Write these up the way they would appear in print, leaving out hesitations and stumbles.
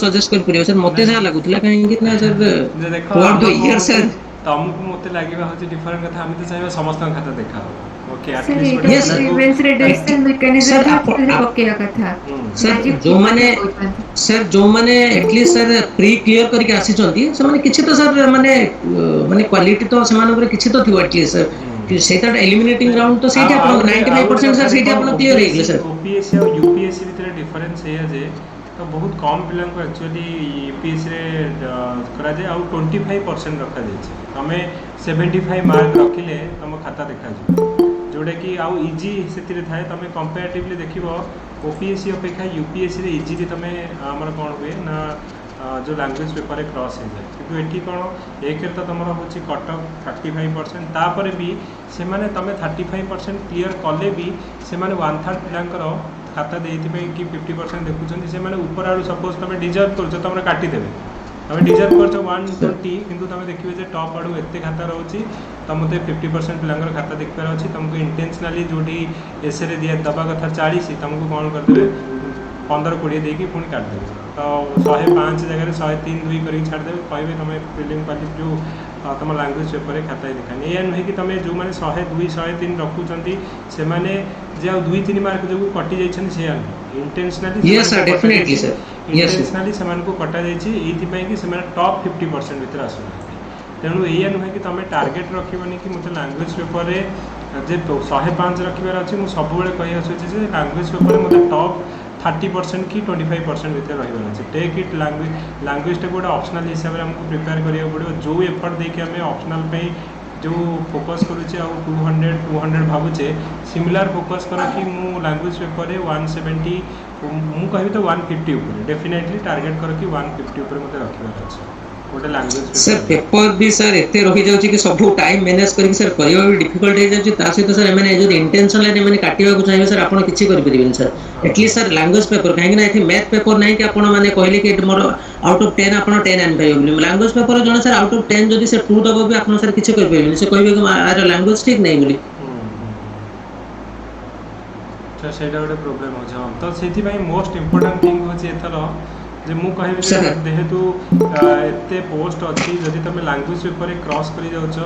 Suggest कर परियो sir मते जा लागुतला काहे कि ना सर जे देख थ्रू द ईयर सर तुमको मते लागिबा होची डिफरेंट कथा हम तो चाहिए समस्त खाता देखा ओके सर एटलीस्ट गोटे एटा यस पिला को ग्रीवेंस रिडक्शन सर मेकानिज्म आप रे पकेया कथा सर मैजिक जो थिंग माने कथा कहउछन सर जो माने एटलीस्ट सर प्री क्लियर करके आसी चंती से माने किछि तो सर माने माने क्वालिटी तो समान ऊपर किछि तो थियो एटलीस्ट सर कि सेटा एलिमिनेटिंग राउंड तो सेठी आपण 95% सर सेठी आपण क्लियर हे गेले सर ओपीएससी और यूपीएससी भितर डिफरेंस है जे तो बहुत कम पिला को एक्चुअली यूपीएससी रे करा जाय आउ 25% रखा जाय हमें 75 मार्क रखिले तुम खाता देखा जोटा कि आउ इजी से थाए तुम कंपेरेटिवली देखो ओपीएससी अपेक्षा यूपीएससी रे इजी तुम आमर कौन हुए ना जो लैंग्वेज पेपर क्रॉस हो जाए किंतु एठी कौन एक तो तुम हूँ कटअप 35% तापर भी से तुम 35% क्लीयर कले भी से 1/3 पिलांकर खाता देते कि 50% देखुं से ऊपर आड़ सपोज तुम डिजर्व कर तुम काटिदेवे तुम डिजर्व कर 120 किंतु तुम देखिए जे टॉप आड़ू एत खाता रोचे तो मत 50% पिलांकर खाता देखिबार अच्छी तुमको इंटेंशनली जो एसए दिया दबा कथा 40 तुमको कौन करदे 15-20 देकी पुणी काटिदेवे तो 105 जगह 103-2 कर छाड़देवे कहे तुम फिलिंग क्वालिटी जो तुम लैंग्वेज पेपर खाता देखानी या नुहे कि तुम जो मैंने 100-200-103 रखुंट से मैंने जे 2-3 मार्क जो कटि जाइए से intentionally yes sir definitely sir intentionally से कटा जाइए कि से टॉप 50% भितर आसुना तेणु या नुहे कि तुम टार्गेट रखनी कि मतलब लैंग्वेज पेपर जे 105 रखार अच्छे मुझे सब कही आसूँ लैंग्वेज पेपर मतलब टॉप 30% कि 25% भितर रही अच्छे टेक इट लैंग्वेज टा गोटे ऑप्शनल हिसाब से हमको प्रिपेयर करा पड़ो जो एफर्ट देखिए आम ऑप्शनल जो फोकस करुचे 200 भावुचे सिमिलर फोकस कर कि मु लैंग्वेज पेपर 170 मु कहि तो 150 ऊपर डेफिनेटली टार्गेट कर कि 150 ऊपर मते रखिबार अछि गोटे लैंग्वेज सर पेपर भी सर एते रही जाउची कि सब टाइम मैनेज करके सर करियो भी डिफिकल्ट हो जाउची ता सहित सर माने जो इंटेंशन ले माने काटिबा को चाहिए सर आपण किछि करि परिबेन sir at least sir language paper काहे ना एथि मैथ पेपर नहीं कि आपण माने कहले कि मोर आउट ऑफ 10 आपण 10 आन पाइबो लैंग्वेज पेपर जण सर आउट ऑफ 10 जदी सर 2 दबो भी आपण सर किछि करि परिबेन से कहबे कि आर लैंग्वेज ठीक नहीं बोली तो सेटा गोटे प्रॉब्लम हो तो सेथि भाई मोस्ट इंपोर्टेंट थिंग होची एथरो जे मु कहबे जेहेतु एते पोस्ट अच्छी जदि तुम लैंग्वेज पेपर क्रॉस कर जाउछ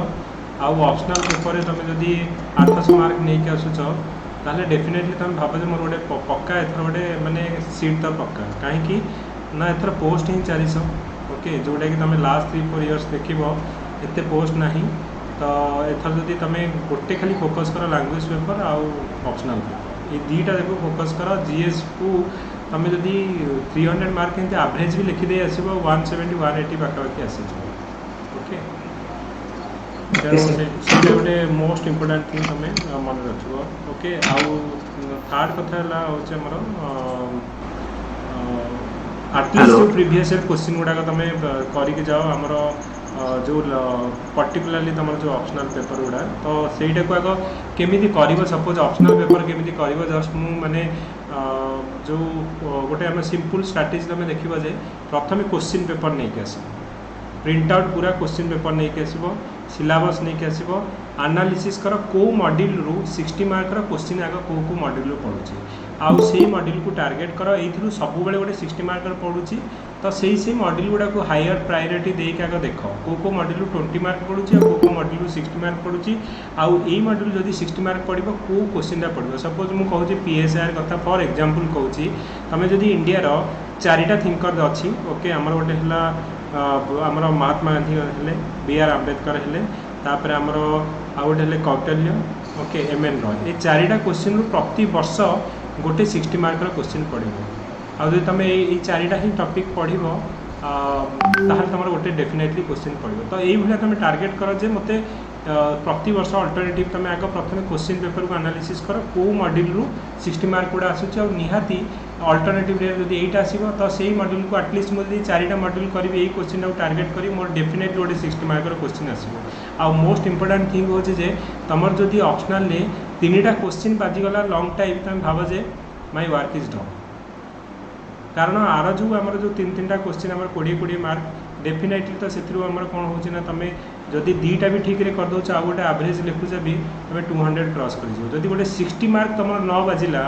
आउ ऑप्शनल पेपर तुम जदि 800 मार्क नहीं आसुच ताले डेफिनेटली तुम भाव जे मोर गोटे पक्का एथर गोटे माने सीट तो पक्का कहीं ना एथर पोस्ट ही 400 ओके जोटा कि तुम लास्ट 3-4 इयर्स देखिबो एते पोस्ट नहीं तो एथर जदि तुम गोटे खाली फोकस कर लैंग्वेज पेपर आउ ऑप्शनल पेपर ये दुईटा देखो फोकस कर जीएस को तुम जदि 300 मार्क एमती एवरेज भी लिखिदे आसो 170-180 पाखापाखि आसी ओके तेणु गोटे मोस्ट इम्पोर्टाट थिंग तुम मन रखो ओके आउ थर्ड कथा हूँ आमर आटलिस्ट जो प्रीवियस ईयर क्वेश्चन गुड़ाक तुम करके जाओ आमर जो पर्टिकुलाली तुम जो ऑप्शनल पेपर गुड़ा तो सहीटा को आग केमी कर सपोज ऑप्शनल पेपर केमी कर जस्ट मु माने जो गोटे आम सिंपल स्ट्राटेजी तुम देखा जे प्रथम क्वेश्चन पेपर नहीं आस प्रिंट आउट पूरा क्वेश्चन पेपर नहीं आसब सिलेबस नहीं आसब एनालिसिस कर को मॉड्यूल रु 60 मार्क क्वेश्चन आग को मॉड्यूल पड़ुची आउ से मॉड्यूल को टार्गेट कर ये सब गोटे 60 मार्क पड़ुची तो से मॉड्यूल गुड़ा को हायर प्रायोरिटी देके आग देख को मॉड्यूल 20 मार्क पड़ुची और को मॉड्यूल 60 मार्क पड़ुची आउ ये मॉड्यूल जदि 60 मार्क पड़ो को क्वेश्चन पड़ो सपोज मुझे कहूँ पीएसआर कथा फॉर एग्जांपल कहूँ तुम जदि इंडिया चारिटा थिंकर अच्छी ओके आमर गोटे आमर महात्मा गांधी हेले बी.आर. आंबेडकर हेले तापर आमर आउ गोटे कौटिल्य ओके एम.एन. रॉय ये चारिटा क्वेश्चन रु प्रति वर्ष गोटे 60 मार्क क्वेश्चन पड़ो आदि तुम ये चारिटा ही टॉपिक पढ़ ताहले तुम गोटे डेफिनेटली क्वेश्चन पड़ो तो ये तुम टार्गेट कर जे मते प्रति वर्ष अल्टरनेटिव तुम आग प्रथम क्वेश्चन पेपर को एनालिसिस कर को मॉड्यूल रु 60 मार्क गुड़ा आसूँ और निहाती अल्टरनेटिव जब एट आसो तो से मॉड्यूल को एटलिस्ट मुझे चारिटा मॉड्यूल करी यही क्वेश्चन को टार्गेट करी मोर डेफिनेटली गोटे 60 मार्क क्वेश्चन आसो आउ मोस्ट इंपोर्टेंट थिंग होचे जे तुमर जदि ऑप्शनल 3टा क्वेश्चन बाजिगला लॉन्ग टाइम तुम भाव जे माय वर्क इज डन कारण आर जो आम जो 3-3टा क्वेश्चन आम 20-20 मार्क डेफिनेटली तो से कौन हो तुम जदि दुईटा भी ठीक कर दौ आ गोटे एवरेज लिखुच भी तुम 200 क्रॉस कर गोटे 60 मार्क तुम न बाजिला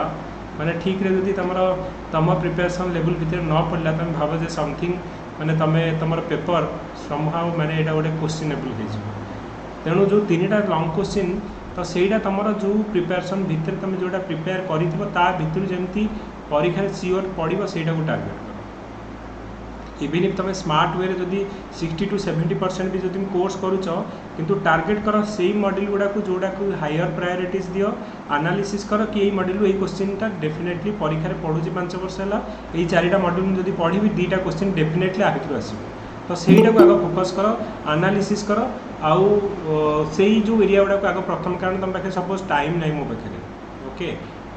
माने ठीक रे जदि तुम प्रिपरेशन लेवल भितर न पड़ला तुम भाव जे समथिंग माने तुम पेपर समहाउ माने एटा गोटे क्वेश्चनेबल हो तेणु जो 3टा लॉन्ग क्वेश्चन तो सहीटा तुम जो प्रिपरेशन भितर तुम जोटा प्रिपेयर कर जमी परीक्षा सियोर पड़ो से टार्गेट कर इवन इफ तुम स्मार्ट वे जदि 60 to 70% भी जब कोर्स करुच किंतु टार्गेट कर से मॉड्यूल गुड़ाक जोड़ा हायर प्रायोरिटीज दियो एनालिसिस कर कि मॉड्यूल यही क्वेश्चनटा डेफिनेटली परीक्षा पढ़ुची 5 वर्ष है यही 4टा मॉड्यूल जब पढ़ी 2टा क्वेश्चन डेफिनेटली आगे आसो तो सहीटा को आग फोकस कर एनालिसिस कर आउ से जो एरिया गुड़ाक आग प्रथम कारण तुम पाखे सपोज टाइम ना मो पाखे ओके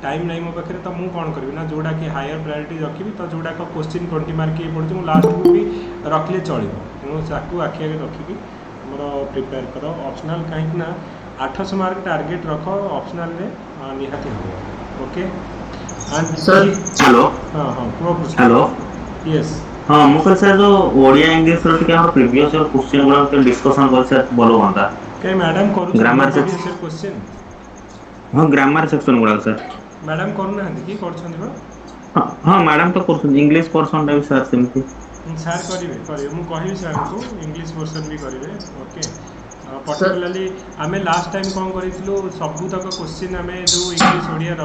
टाइम नहीं मो पाखे तो मुझे कौन करी ना जोड़ा कि हायर प्रायोरिटी रखी तो जोड़ा क्वेश्चन 20 मार्क ये पड़े लास्ट को भी रखले चलो तेणु ताकू आखि आगे रखिकी मोर प्रिपेयर कर ऑप्शनल कहीं 800 मार्क टार्गेट रख ऑप्शनल रे निहाती हम ओके सर हेलो हाँ हाँ कह हेलो यस हाँ मुझे सर जो ओडिया इंग्लिश रो टिके हम प्रीवियस ईयर क्वेश्चन गुडा के डिस्कशन कर सर बोलो होता कहीं मैडम करू ग्रामर क्वेश्चन हाँ ग्रामर सेक्शन गुडा सर मैडम करू ना कि करछन हाँ हाँ मैडम तो करछन इंग्लिश पर्सन टाइप सर सेमती सार करेंगे मुझे कहि सार को इंग्लिश वर्सन भी करेंगे ओके पर्टिकुलाली आम लास्ट टाइम कौन करूँ सबूतक क्वेश्चन आम जो English Odiyar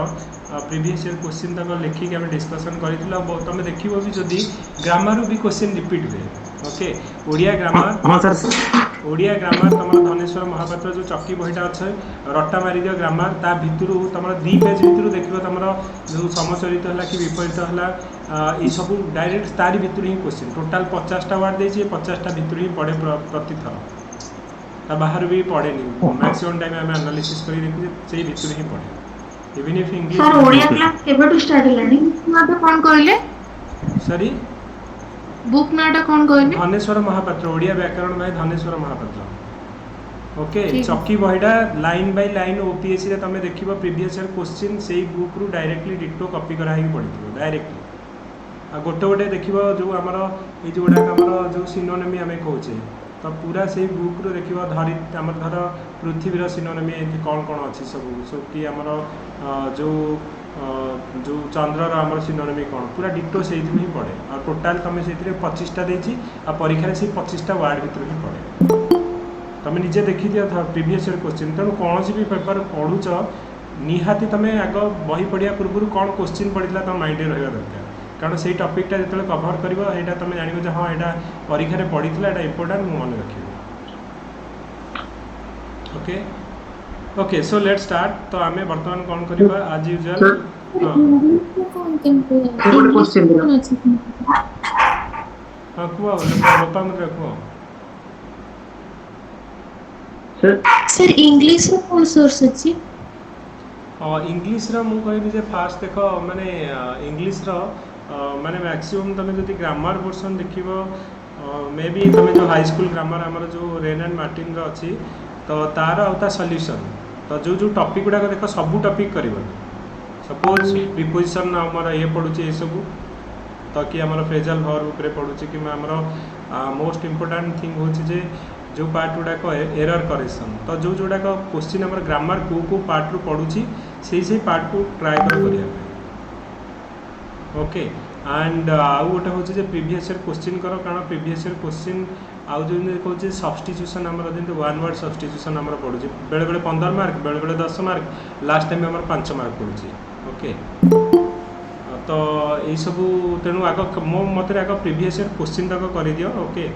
previous year question तक लिखिक आम डिस्कसन करूँ तुम देख भी जदि ग्रामर भी क्वेश्चन रिपीट हुए ओके ओडिया ग्रामर हाँ सर ओडिया ग्रामर तुम धनेश्वर महापात्र जो चक्की बहीटा अच्छे रट्टा मारिदियो ग्रामर ता भितर तुम 2 पेज भितर देखो तुम जो समचरित है कि विपरीत है ये सब डायरेक्ट तारी भितर ही क्वेश्चन टोटाल 50टा वार्ड देती 50टा भितर ही पड़े प्रति थर ता बाहर भी पड़े मैक्सिमम टाइम आम एनालिसिस कर देखिए से भितर ही पड़े even if English sir Odia class केबेटू स्टार्ट हेलानी नाटा कोन कहले सॉरी बुक नाटा कोन कहले धनेश्वर महापात्र ओडिया व्याकरण भाई धनेश्वर महापात्र ओके ठीक। चक्की बहीटा लाइन बाय लाइन ओपीएससी रे तुम देखिबो प्रीवियस ईयर क्वेश्चन से बुक रु डायरेक्टली डिटो कॉपी करा ही पड़िथो डायरेक्टली आ गोटे गोटे देखिबो जो हमर ए जोडा हमर जो सिनोनिम हमें कहूचे तो पूरा से बुक रो देखिबो धरि हमर धर पृथ्वीर सिनोनिम कौन कौन अच्छी सब कि हमर जो चंद्रर आमर सिनोनिम कौन पूरा डिटो से ही पड़े और टोटाल तुम से 25टा देछि आ परीक्षा से 25टा वार्ड भितर ही पड़े तुम निजे देखी दिया था प्रीवियस ईयर क्वेश्चन तेणु कौन भी पेपर पढ़ुच निहाती तुम आग बही पढ़िया पूर्व कौन क्वेश्चन पड़ा तुम माइंड रहा दरकार कारण से टॉपिकटा जो कभर कर तुम जान हाँ यहाँ परीक्षा पड़ी था इंपोर्टाट मुझे मन रखी okay okay so let start तो आम बर्तमान कौन करवा आज यूजुअल हाँ कह बापा मत कह सर इंग्लिश रो कोन सोर्स अछि इंग्लिश रो मु कहबी जे फास्ट देख माने इंग्लिश रो माने मैक्सिमम तुम जदि ग्रामर वर्सन देखिबो मे बी तुम जो हाई स्कूल ग्रामर हमर जो रेन एंड मार्टिन रो अछि तो तार आउता सॉल्यूशन तो जो टॉपिक गुडा देख सब टॉपिक करबो सपोज प्रीपोजिशन हमर ये पडुचे ए सब तो कि हमर फ्रेजल वर्ब ऊपर पडुचे कि हमर मोस्ट इंपोर्टेंट थिंग होछि जे जो पार्ट गुड़ाक एरर करेक्शन तो जो जोड़ाक क्वेश्चन आम ग्रामर को पार्ट रू पढ़ुची से पार्ट को ट्राए कर ओके एंड आउ गोटे हूँ प्रीवियस ईयर क्वेश्चन कर कारण प्रीवियस ईयर क्वेश्चन आउ जो कहते सब्स्टिट्यूशन आम जमी 1 वर्ड सब्स्टिट्यूशन आम पढ़ुचे बेले बेले 15 मार्क बेले बेले 10 मार्क लास्ट टाइम आम 5 मार्क पड़ुचे ओके तो यही सब तेणु आग मो मत आग प्रीवियस ईयर क्वेश्चन तक कर दियो okay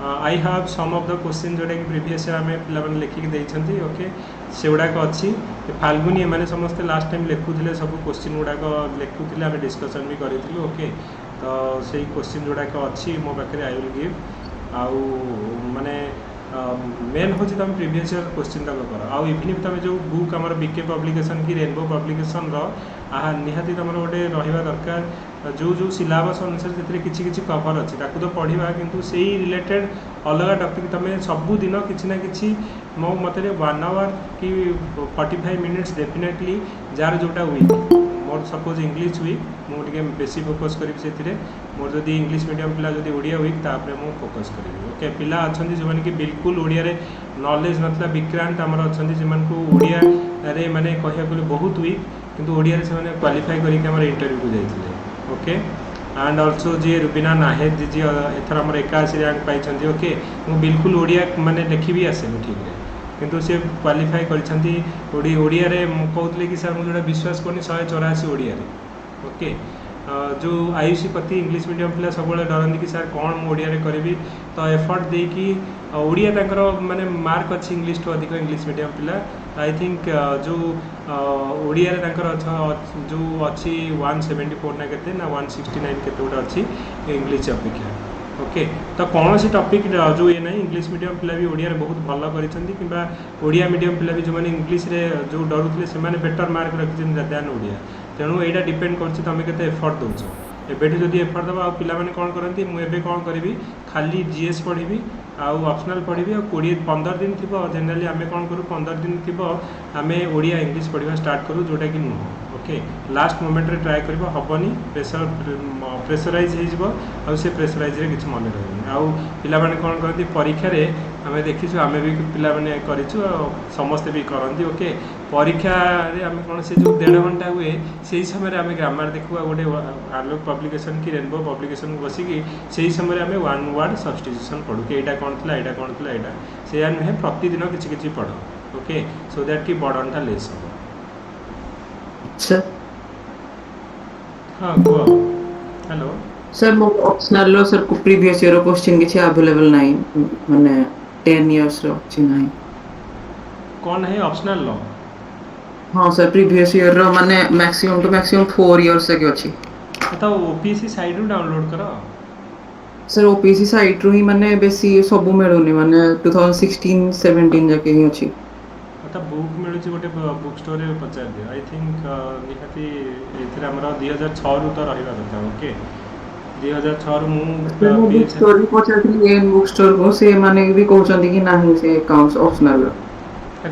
I have some of the question जोटा कि प्रीवियस आम पे लिखिक देते ओके से गुड़ाक अच्छी फाल्गुनी एम समस्ते लास्ट टाइम लिखुले सब क्वेश्चन गुड़ाक लिखुले आम डिस्कसन भी करूँ ओके तो से क्वेश्चन गुड़ाक अच्छी मो पाखे आई विल गिव आउ माने मेन हूँ तुम प्रीवियस ईयर क्वेश्चन तक कर आउ इवन तुम जो बुक आम बीके पब्लिकेशन कि रेनबो पब्लिकेशन निहाती तुम गोटे रहा दरकार जो सिलेबस अनुसार किसी किसी कवर अच्छी ताकू तो पढ़ा किंतु से रिलेटेड अलग टॉपिक तुम सबुदिन किसी ना कि मो मत 1 आवर कि 45 मिनिट्स डेफिनेटली जार जोटा वीक मोर सपोज इंग्लिश वीक मुझे बेसी फोकस करी मोर जदि इंग्लिश मीडियम पिला जदि ओडिया वीक तापर मु फोकस करी ओके पिला अच्छा जो कि बिल्कुल ओडिया रे नॉलेज नथला विक्रांत आमर अच्छा जो ओडिया रे माने कहया बहुत वीक किंतु ओडिया से मैंने क्वालिफाई करके आम इंटरव्यू को जाइए ओके एंड ऑल्सो जी रुबीना नाहेद जी एथर आम 81 रैंक पाई ओके मुझे बिल्कुल ओडिया माने लिखी भी आसे ठीक है किंतु सी क्वालिफाई कर ओडिया कहते कि सर मुझे विश्वास करनी 184 ओडिया ओके जो आयुषी प्रति इंग्लिश मीडियम पिला सब डरती कि सर कौन मुझे करी तो एफर्ट देकी ओडिया तांकर माने मार्क अच्छी इंग्लिश टू अधिक इंग्लिश मीडियम पिला आई थिंक जो ओडिया रे तांकर जो अच्छी 174 ना केते ना 169 केते गोटे अच्छी इंग्लिश अपेक्षा ओके तो कौन सी टॉपिक जो ये ना इंग्लिश मीडियम पिला भी ओडिया रे बहुत भल करिसेंती ओडिया मीडियम पिला भी जो माने इंग्लिश रे जो डरुतले से माने बेटर मार्क रखिसेंती दैन ओडिया तेणु यहाँ डिपेंड कर तुम के एफर्ट दौच एबेठू जदि एफर्ट दबा आ पिलाने कौन करती मुझे कौन करी खाली जीएस पढ़ी आउ ऑप्शनल पढ़ी आ 15 दिन थी जनरली आम कौन करूँ 15 दिन थी आम ओडिया इंग्लिश पढ़ा स्टार्ट करूँ जोटा कि नुह ओके लास्ट मोमेंट रे ट्राए कर हेनी प्रेसराइज हो प्रेसराइज रे किसी मन रही आउ पिलाने कौन करती परीक्षा रे आम देखीचु आम भी पिलाने करूँ समस्ते भी करती ओके परीक्षा रे आम कौन से जो 1.5 घंटा हुए से समय आम ग्रामर देखू गोटे आलोक पब्लिकेशन कि रेनबो पब्लिकेशन को बसिकी से समय आम वन वर्ड सब्स्टिट्यूशन पढ़ू कि यहाँ कौन थी यहाँ कौन थी यहाँ से नुहे प्रतिदिन किसी पढ़ ओके सो दैट कि बर्डन टा लेस हम सर हाँ कह हेलो सर मो ऑप्शनल लो सर को प्रीवियस ईयर क्वेश्चन किछि अवेलेबल नाही माने 10 इयर्स रो छि नाही कौन है ऑप्शनल लो हां सर प्रीवियस ईयर रो माने मैक्सिमम टू मैक्सिमम 4 इयर्स तक अछि तो ओपीसी साइड रू डाउनलोड करो सर ओपीसी साइट रू ही माने बेसी सब मिलुनी माने 2016 17 जाके ही अछि तो बुक मिलूँ गोटे बुक स्टोर रे पचार दियो आई थिंक निहाती एथरे हमरा 2006 रू तो रहिबा कथा ओके 2006 रू मु बुक स्टोर पचारली एन बुक स्टोर को से माने भी कहउछंती कि नाही से अकाउंट्स ऑप्शनल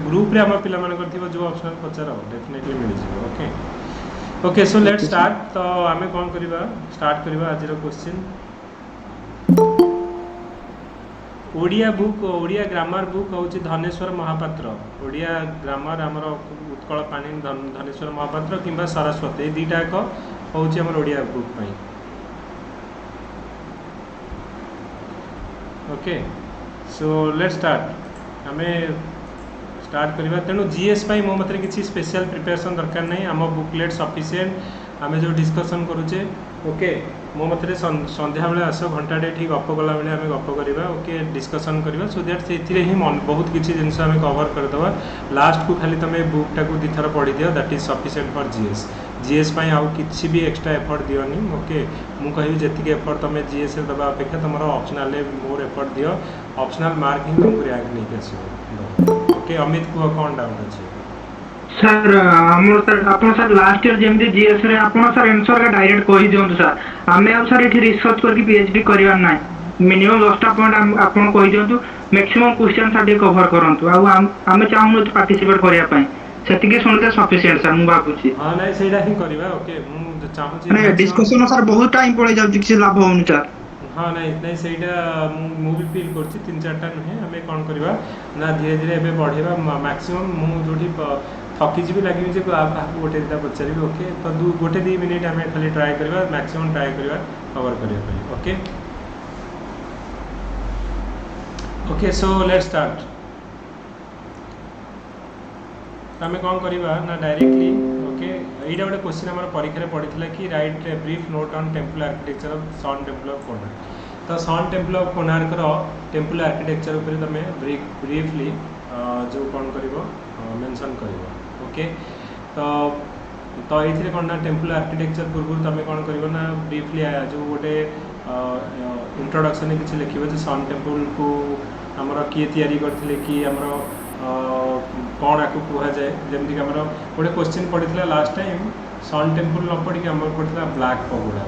ग्रुप रे हम पिला माने करथिबो जो ऑप्शनल पचार डेफिनेटली मिल जिवो okay okay so let's start तो आमे कोन करबा स्टार्ट करबा आज रो question Odia book Odia grammar book हूँ धनेश्वर महापात्र ओडिया ग्रामर आमर उत्कल पानी धनेश्वर महापात्र किंबा सरस्वती ये दुईटा एक हूँ आम ओडिया बुक पाई ओके सो लेट स्टार्ट आम स्टार्ट करवा तेणु जीएस पाई मो मत किसी स्पेशल प्रिपरेशन दरकार नहीं आम बुकलेट सफिसीयंट आम जो डिस्कसन करुचे ओके मो मत संध्या बेले आस घंटाटे ठीक गप गला बेले आम गप करवा ओके डिस्कसन करवा सो दैट से ही मन बहुत किसी जिनस आम कवर करदे लास्ट को खाली तुम बुकटा को दी थर पढ़ी दियो that is sufficient for GS GS पाई आउ किसी भी एक्स्ट्रा एफर्ट दियोनी ओके मु कहि जेतिक एफर्ट तुम जीएस दबा अपेक्षा तुम ऑप्शनल मोर एफर्ट दियो ऑप्शनल मार्क ही तुमको रैंक नहीं आसो ओके अमित को कौन डाउट अच्छे सर हमर सर आपण सर लास्ट ईयर जेमती जीएस रे आपण सर आंसर का डायरेक्ट कहि दियंतु सर हमें अब सर एठी रिसर्च करके पीएचडी करबा नै मिनिमम 10टा पॉइंट आपण कहि दियंतु मैक्सिमम क्वेश्चन साडी कवर करंतु आ हमें चाहू पार्टिसिपेट करिया पई सेतिके सुनते सफिशिएंट सर मु बाबूची हां नै सेडा ही करबा ओके मु चाहू छी नै डिस्कशन सर बहुत टाइम पड़े जाउ किसी लाभ होउन सर हाँ नहीं नहीं सहीटा मु भी फील कर 3-4टा नुहे आम कौन करवा ना धीरे धीरे एवं बढ़ेगा मैक्सिमम मुझे थकिजी भी लगे जे गोटे दुटा पचारि ओके तो गोटे 2 मिनिट आम खाली ट्राए करवा मैक्सिमम ट्राए करवा कवर करने okay okay so let start आम कौन करवा ना डायरेक्टली ओके यहाँ गोटे क्वेश्चन आम परीक्षा पड़ी कि write brief note on temple architecture of sun temple of Konark तो sun temple of Konark temple architecture उपर तुम ब्रीफली जो कौन कर मेंशन कर ओके तो ये कौन ना टेम्पल आर्किटेक्चर पूर्व तुम कौन कर ना ब्रीफली जो गोटे इंट्रोडक्शन किसी लिखे जो सन टेम्पल को आमर किए या करते कि आमर कौन आपको कह जाए जमीक आम गोटे क्वेश्चन पड़ी लास्ट टाइम सन टेम्पल न पढ़ी आम पड़ा ब्लैक पगोड़ा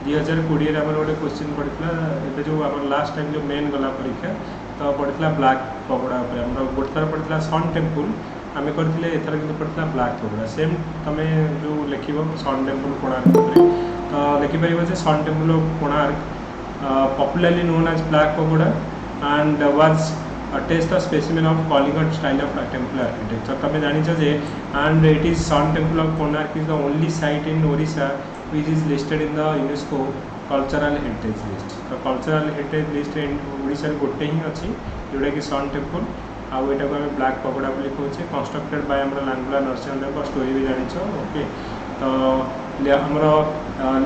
2020 आम गोटे क्वेश्चन पड़ी जो आम लास्ट टाइम जो मेन गला परीक्षा तो पड़ा ब्लैक पगोड़ा आम गोटे थर पड़ा सन टेम्पल आम करते एथर कि पड़ा ब्लैक पगोड़ा सेम तुम जो लिख सन टेम्पल कोणार्क तो लिखिपर sun temple of Konark popularly known as black pagoda and was test the specimen of कलिंगट स्टाइल ऑफ टेम्पल आर्किटेक्चर तमें जानिछ जे and it is sun temple of Konark is the only site in Odisha which is listed in the UNESCO cultural heritage list. तो cultural heritage list Odisha गोटे ही अच्छी जोटा कि सन टेम्पल आउ एटा को आम ब्लैक पगोड़ा बोली कहूचे कंस्ट्रक्टेड बाय आम लांगुला नरसिंह स्टोरी भी जानिछ। ओके तो आमर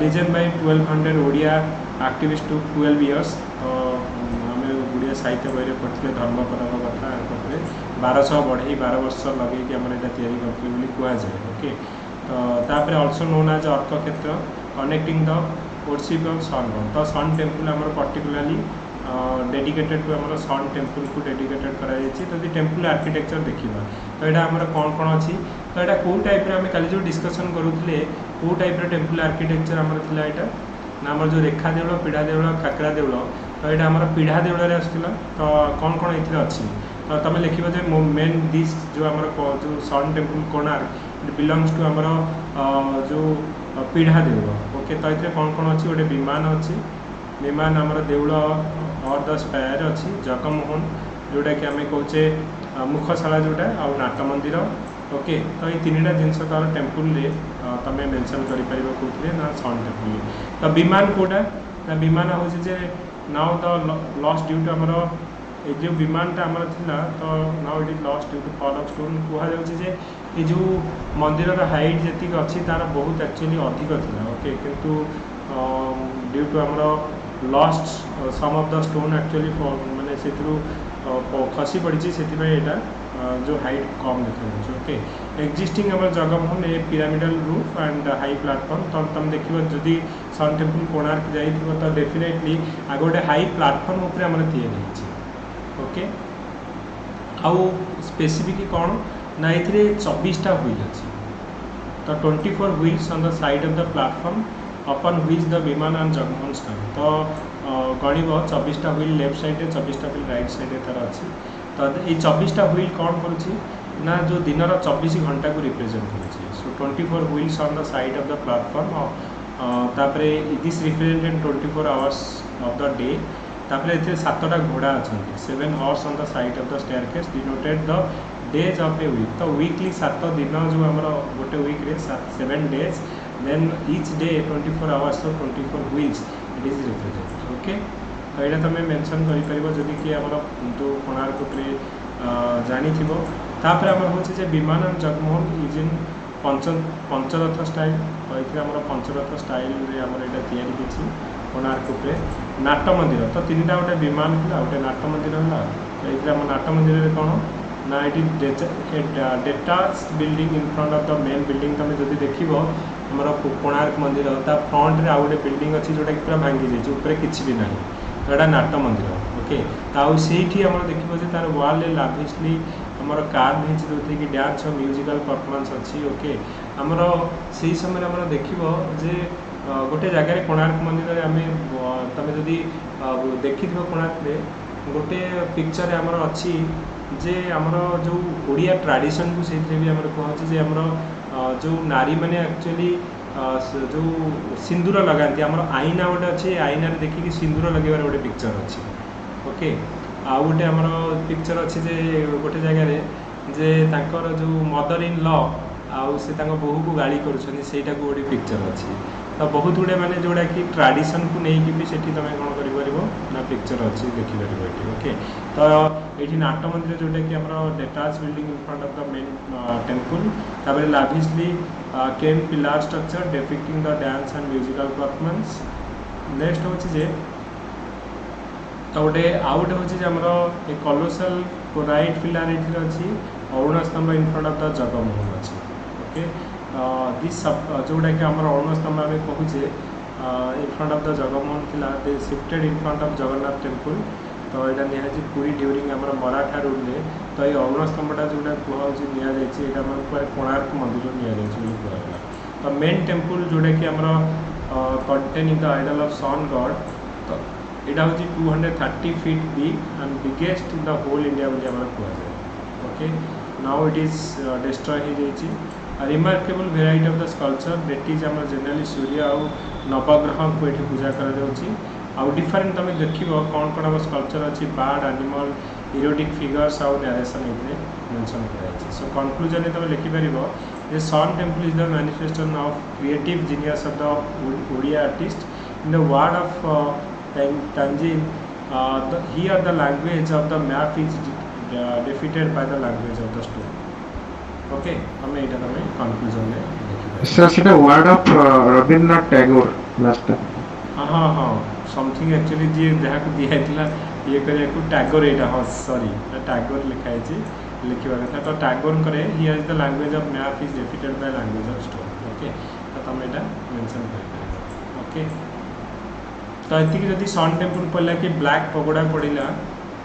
legend by 1200 Odia activist to 12 years. तो आम ओडिया साहित्य बही पढ़ते धर्मपद कथा 1200 बढ़ई 12 वर्ष लगे आम यहाँ करते कहुए। ओके तो तापर also known as Arka Kshetra connecting the worship of sun god. तो sun temple um particularly dedicated to um sun temple को डेडिकेटेड कर टेम्पल आर्किटेक्चर देखा तो यहाँ आम कौन कौन अच्छी तो यहाँ कौ टाइप आम कल जो डिस्कसन करूँ कौ टाइप टेम्पल आर्किटेक्चर आमर था यहाँ ना आम जो रेखा देउल पीढ़ा देउल काकरा देउल तो यहाँ आम पीढ़ा देउल आसला। तो कौन कौन ये अच्छी तो तुम लिख मेन दिस जो आम जो sun temple Konark it belongs to आमर जो पीढ़ा देउल। ओके तो ये कौन कौन अच्छी गोटे विमान अच्छी विमान आमर देउल और द स्पायर अच्छी जगमोहन जोटा कि आम कहे मुखशाला जोटा आ नाट मंदिर। ओके तो ये तीन जिनस तार टेम्पल तुम मेनसन कर ना सन टेम्पल। तो विमान कोटा ना विमान हूँ now the lost due to आमर जो विमानटा आमर थिला तो now it is lost due to fall of stone कहुचे ये जो मंदिर हाइट जी अच्छी तार बहुत एक्चुअली अधिक था। ओके किंतु ड्यू टू आमर lost some of the stone actually माने से खसी पड़ी से जो हाइट कम देखा। ओके एक्जिस्टिंग आम Jagamohan a pyramidal roof and high platform. तो तुम देख जदि सन टेम्पल कोणार्क जाइए तो डेफिनेटली आगे गोटे हाई प्लाटफर्म उपर आम या। ओके आउ स्पेसिफिक कौन ना ये 24टा व्हील अच्छी। तो 24 wheels on the side of the platform upon which the vimana and Jagamohan stand. तो गणिब 24टा व्हील लेफ्ट साइड 24टा व्हील राइट साइड तार अच्छी। तो ये 24टा व्हील कौन करुच्ची ना जो दिन 24 घंटा को रिप्रेजेंट करुच्ची। So 24 wheels on the side of the platform तापर this represent 24 hours of the day. तापर ये 7टा घोड़ा अच्छा 7 horse on the side of the staircase denoted the days of a week. तो वीकली 7 दिन जो आम गोटे वीक्रे 7 days then each day 24 hours तो 24 wheels it is represent. Okay तो यहाँ तुम मेनसन करी कि आम जो कोणार्क जानी तापर आम हूँ विमान and Jagmohan is in Pancha Ratha style. तो ये आम पंचरथ स्टाइल आम यहाँ कोणार्क नाट मंदिर। तो 3टा गोटे विमान था गोटे नाट मंदिर है। तो ये आम नाट मंदिर कौन ना it detach building in front of the main building. तुम जो देख आमर कोणार्क मंदिर ता फ्रंट रे आउ गोटे बिल्डिंग अच्छी जोटा कि पूरा भांगी जाइए ऊपर किसी भी ना तो नाट मंदिर। ओके तो से आम देखिए तार वाल लाभिशली आमर कार्ड हो जो कि डांस और म्यूजिकल परफॉर्मेंस अच्छी। ओके आमर से समय आम देखिए जे गोटे जगार कोणार्क मंदिर आम तुम जदि देखि कोणार्क गोटे पिक्चर आमर अच्छी जे आमर जो ओडिया ट्रेडिशन को से भी आमर कहूँ आमर जो नारी मैंने एक्चुअली जो सिंदूर लगाती आमर आईना गोटे अच्छे आईना देखिए सिंदूर लगेबार गोटे पिक्चर अच्छी। ओके आउ गोटे आमर पिक्चर अच्छी जे गोटे जगार जे तांकर जो मदर इन लॉ आउ से बोहू को गाड़ी करूटा को गोटे पिक्चर अच्छी। तो बहुत गुड़े माने जोड़ा कि ट्रेडिशन को लेकिन भी सेठी तुम कौन कर ना पिक्चर अच्छी देखिपर ये। ओके तो ये नाट मंदिर जोटा कि आम detach building in front of the main temple तापर lavishly came pillar structure depicting the dance and musical performance. Next हूँ तो गोटे आउ गोटे हूँ आमर ए कलोसाल राइट पिलार ये अच्छी Aruna Stambha in front of the Jagamohan अच्छी। ओके दिस जोटा कि आम अरुण स्तंभ आम कहूचे in front of the Jagamohan थिला they shifted in front of Jagannath temple. तो यहाँ निहाजी पूरी ड्यूरिंग आम मराठा रूल तो ये अरुण स्तंभटा जोटा कहूँ कोणार्क मंदिर कहला। तो मेन टेम्पल जोटा कि आम containing the idol of sun god. तो यहाँ हूँ 230 feet big and biggest in the whole India कहुए। Okay now it is destroy हो जाइए। Remarkable variety of the sculpture that is आम जेनराली सूर्य आउ नवग्रह को ये पूजा कर डिफरेंट तुम देख कौन कौन आम स्कल्पचर अच्छी बर्ड एनिमल इरोटिक फिगर्स आउ नरेशन ये मेंशन कराई सो कंक्लूजन तुम लिखिपर The Sun Temple is the manifestation of creative genius of the Odia artist. In the word of Tanjin, here the language of the map is defeated by the language of the stone. Okay, हमें इटा तमें conclusion में लिखिए. Sir सेटा word of Rabindranath Tagore last हाँ something actually जी जहाँ को दिया था ये करे को टैगोर एटा हाँ सॉरी टैगोर लिखा है लिखा कथा तो टैगोर करे here is the language of map is defeated by language of stone okay तो तुम यहाँ मेंशन कर ओके तो ये जदि सन टेम्पल पड़ा कि ब्लैक पगोड़ा पड़ा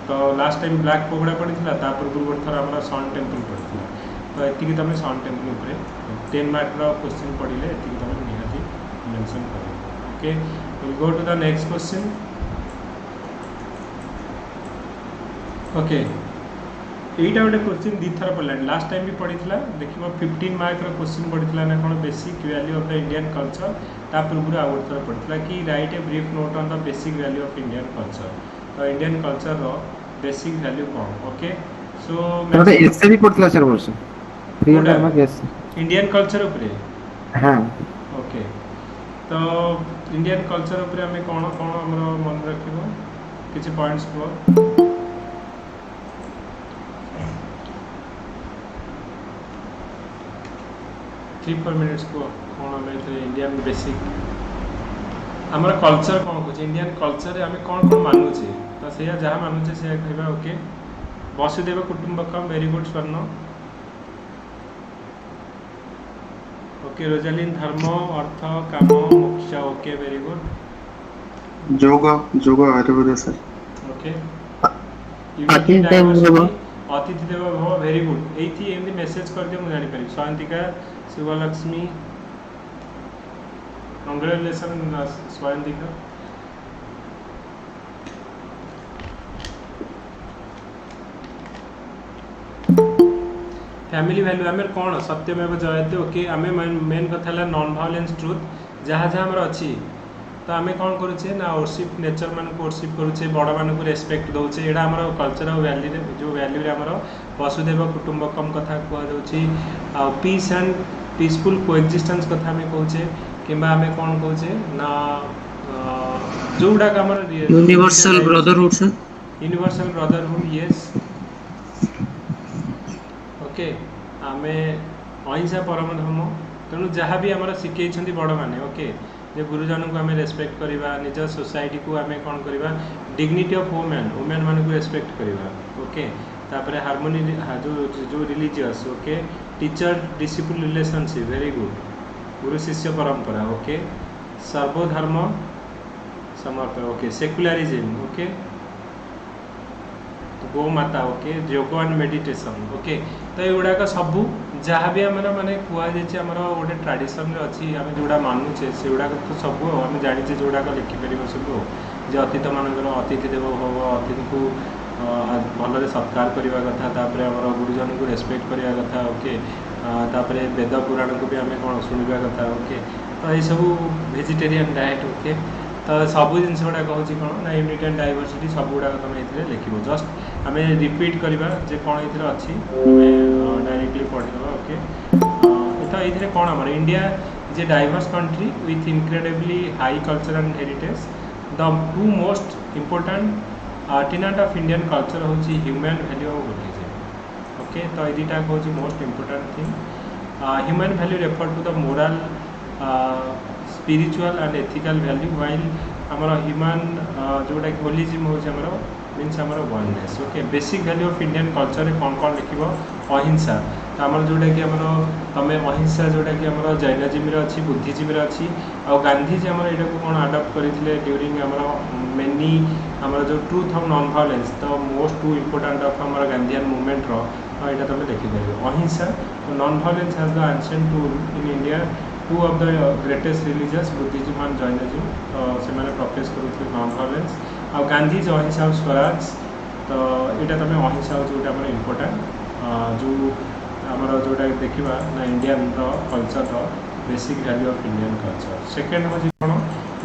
तो लास्ट टाइम ब्लैक पगोड़ा पड़ा ता पूर्व गोटे थर आम सन टेम्पल पड़ा तो ये तुम सन टेम्पल उपर 10 मार्क क्वेश्चन पढ़ले ये तुम निहाती मेंशन कर okay will go to the next question okay এইটা গোটে কোশ্চিন দুইথর পড়লানি লাস্ট টাইম भी पढ़ी देखिए 15 मार्क क्वेश्चन पढ़ी ना कौन basic value of the Indian culture ता पूर्व आउ गोटे थर पढ़ी कि write a brief note on the basic value of Indian culture तो इंडियन कल्चर रो बेसिक वैल्यू कौन ओके सो तो एसए भी पढ़ला सर वर्ष 300 मार्क एस इंडियन कल्चर ऊपर हां ओके तो इंडियन कल्चर ऊपर हमें कौन कौन हमरो मन रखिबो किछि पॉइंट्स को 3-4 मिनट्स को कौन आम इंडियन बेसिक आमर कल्चर कौन कहे इंडियन कल्चर आम कौन कौन मानुचे तो से जहाँ मानुचे से कहवा ओके वसुदेव कुटुंबकम वेरी गुड स्वर्ण ओके रोजालिन धर्म अर्थ काम मोक्ष ओके वेरी गुड जोग जोग आयुर्वेद सर ओके अतिथि देव भव वेरी गुड ये एमती मेसेज कर दियो मुझे जानी पारि स्वयंतिका शिवलक्ष्मी कंग्रेचुलेसन स्वयंतिका फैमिली वैल्यू आम कौन सत्यमेव जयते ओके आम मेन कथा है नॉन वायलेंस ट्रुथ जहाँ जहाँ आम अच्छी तो आम कौन करुचे ना वर्शिप नेचर मान वर्शिप करुचे बड़ मान रेस्पेक्ट दौचे यहाँ आम कल्चर वैल्यू जो वैल्यू आम वसुदेव कुटुंबकम कथा कहुच्छी पीस एंड पीसफुल कोएक्जिस्टेंस कथा आम कहे कि आम कौन कहे ना जो गुड़ाक आम universal brotherhood sir universal brotherhood yes okay आम अहिंसा परम धर्म तेणु जहाँ भी आम शिखई बड़ मैंने ओके जे गुरुजन को आम रेस्पेक्ट करवा निज सोसाइटी को आम कौन करवा डिग्निटी ऑफ वुमेन वुमेन मान को रेस्पेक्ट करवा ओके तापर हार्मोनी जो जो religious okay teacher discipline relationship very good गुरु शिष्य परंपरा ओके सर्वधर्म समर्पण ओके सेक्युलरिज्म ओके गो माता ओके योग एंड मेडिटेशन ओके तो युवाक सबू जहाँ भी आम मैंने कहम गोटे ट्राडिशन अच्छी आम जोड़ा मानुचे से गुड़ाक तो सब आम जाचे जोड़ाक लिखिपर सब जे अतीत मानकर अतिथि देव भव अतिथि को भल सत्कार करने कथा तापर आम गुरुजन को रेस्पेक्ट करने कथा ओके तापर वेद पुराण को भी आम कौन शुणा कथा ओके तो ये सब वेजिटेरियन डाएट ओके तो सब जिन गुड़ा कहूँ कौन ना यूनिटी एंड डाइवर्सिटी सब गुड़ाक तुम ये लिख जस्ट आम रिपीट करवा जे कौन ये अच्छी डायरेक्टली पढ़ीदे ओके तो ये कौन आम India is a diverse country with incredibly high culture and heritage the two most important tenet of Indian culture हूँ human value of Buddhism okay तो ये दुटा हूँ most important thing human value refer to the moral spiritual and ethical value while आमर human जोटा कि holism हूँ means आमर oneness okay basic value of Indian culture कौन कौन लिख अहिंसा तो आमर जोटा कि आमर तुम अहिंसा जोटा कि आमर जैनजिम अच्छी बुद्धिजिम अच्छी आ गांधीजी आमर यहाँ को कौन आडप्ट करते ड्यूरिंग आमर मेनी आमर जो ट्रुथ ऑफ नॉन वायलेंस तो मोस्ट टू इम्पोर्टाट ऑफ आमर गांधीयन मूवमेंट यहाँ तुम देखिपर ahimsa non violence has the ancient tool in India two of the greatest religious Buddhism and Jainism तो से प्रफेस करुले नॉन वायलेंस आ गांधी जो अहिंसा और स्वराज तो यहाँ तुम अहिंसा जोटा आम इम्पोर्टाट जो आमर जोटा देखा ना Indian culture basic value of Indian culture second हूँ कौन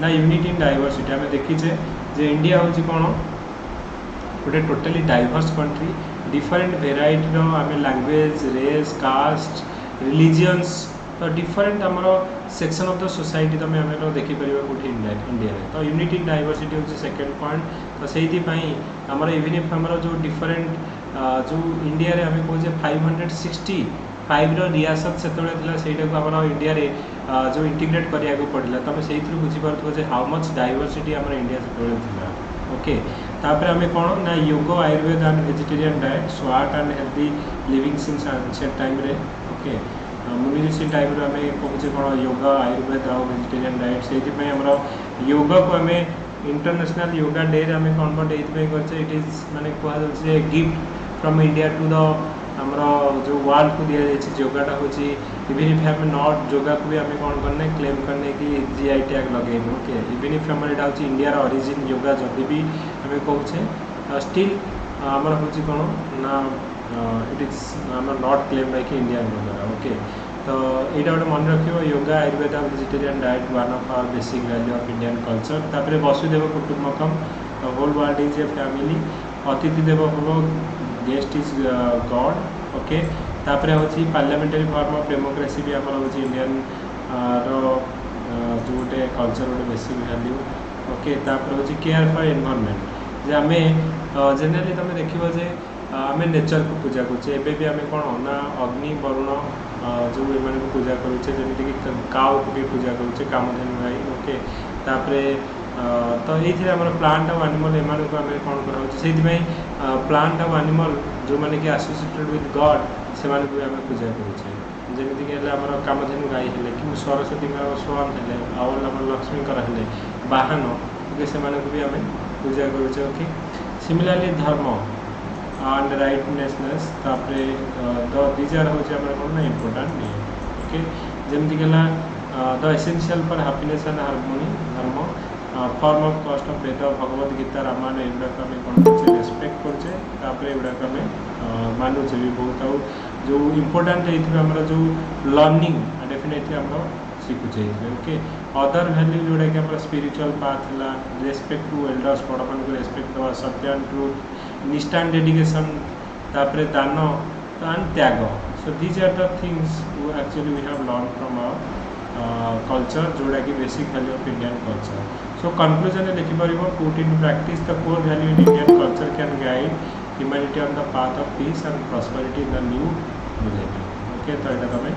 ना यूनिटी इन डाइवर्सिटी आम देखीचे जे इंडिया हूँ कौन गोटे totally diverse country different variety आम लैंग्वेज रेस कास्ट रिलीजियंस तो डिफरेंट आमर सेक्शन ऑफ द सोसाइटी तुम आम देखिपर कौटी इंडिया में तो यूनिटी इन डाइवर्सिटी हूँ सेकेंड पॉइंट तो से आमर इवन इफ आमर जो डिफरेंट जो इंडिया रे आम कहे 565 रियासत से आम इंडिया रे जो इंटीग्रेट करिया को पड़ला तुम से बुझीपार हाउ मच डाइवर्सिटी आम इंडिया से ओके तापर आम कौन ना yoga Ayurveda and vegetarian diet स्वाट and healthy living since ancient time रे ओके मुनि ऋषि टाइम रे आम कहूँ कौन योग आयुर्वेद और वेजिटेरियन डाइट से आमर योग को आम इंटरनेशनल योगा डे रे आम कन्वर्ट ये इट इज माने कहुचे gift from India to the आमर जो वर्ल्ड को दि जाए योगाटा हूँ इवन इफ आम नॉट योगा को भी आम कौन करने क्लेम करने कि जीआई टैग लगे ओके इवन इफ आम यहाँ हूँ इंडिया ओरिजिन योगा जदि भी आम कहे स्टिल आमर हूँ कौन ना इट इज आम नॉट क्लेम बाय कि इंडिया योगा ओके तो यहाँ गोटे मन रख योगा आयुर्वेद और vegetarian diet one of our basic value of Indian culture तापर वसुदेव कुटुंबकम whole world is a family अतिथि देव भव गेस्ट इज गॉड ओके तापर हूँ पार्लियामेंटारी फॉर्म ऑफ डेमोक्रेसी भी आम हूँ इंडियन रो जो गोटे कल्चर गोटे बेसिक वैल्यू ओके तापर हूँ केयर फॉर एनवायरनमेंट जे आम जेनेराली तुम देखिए आम नेचर को पूजा करुचे एवं भी आम कौन ना अग्नि वरुण जो एम पूजा करुचे जमीक काउ को भी पूजा करुचे कामधेनु गाई ओके तापर तो ये आम प्लांट और एनिमल एम कौन कराई प्लांट और एनिमल जो मैंने कि एसोसिएटेड विथ गॉड से भी आम पूजा करुचे जमीक आम कामधेनु गाई है कि सरस्वती स्वान है आम लक्ष्मी है बाहन ओके से भी आम पूजा करुचे okay similarly dharma and righteousness तापर दीज आर हूँ कौन ना इम्पोर्टाट नहीं ओके जमीक the essential for happiness and harmony dharma form of cost of Veda Bhagavad Gita Ramayana युवाक आम कौन कर रेस्पेक्ट करें युवाक आम मानुचे भी बहुत आउ जो इम्पोर्टाट आम जो लर्निंग डेफिनेटली आम शिखुचे ओके अदर वैल्यू जोड़ा कि आम स्पिरिचुअल पाथ है रेस्पेक्ट टू एल्डर्स बड़ मान रेस्पेक्ट दवा satya and truth nishtha and dedication तापर daan and tyag so these are the things actually we have learn from our culture जोड़ा कि basic value of Indian culture so conclusion लिखिपर put in practice the core value in Indian culture can guide humanity on the path of peace and prosperity in the new millennium okay तो यहाँ तुम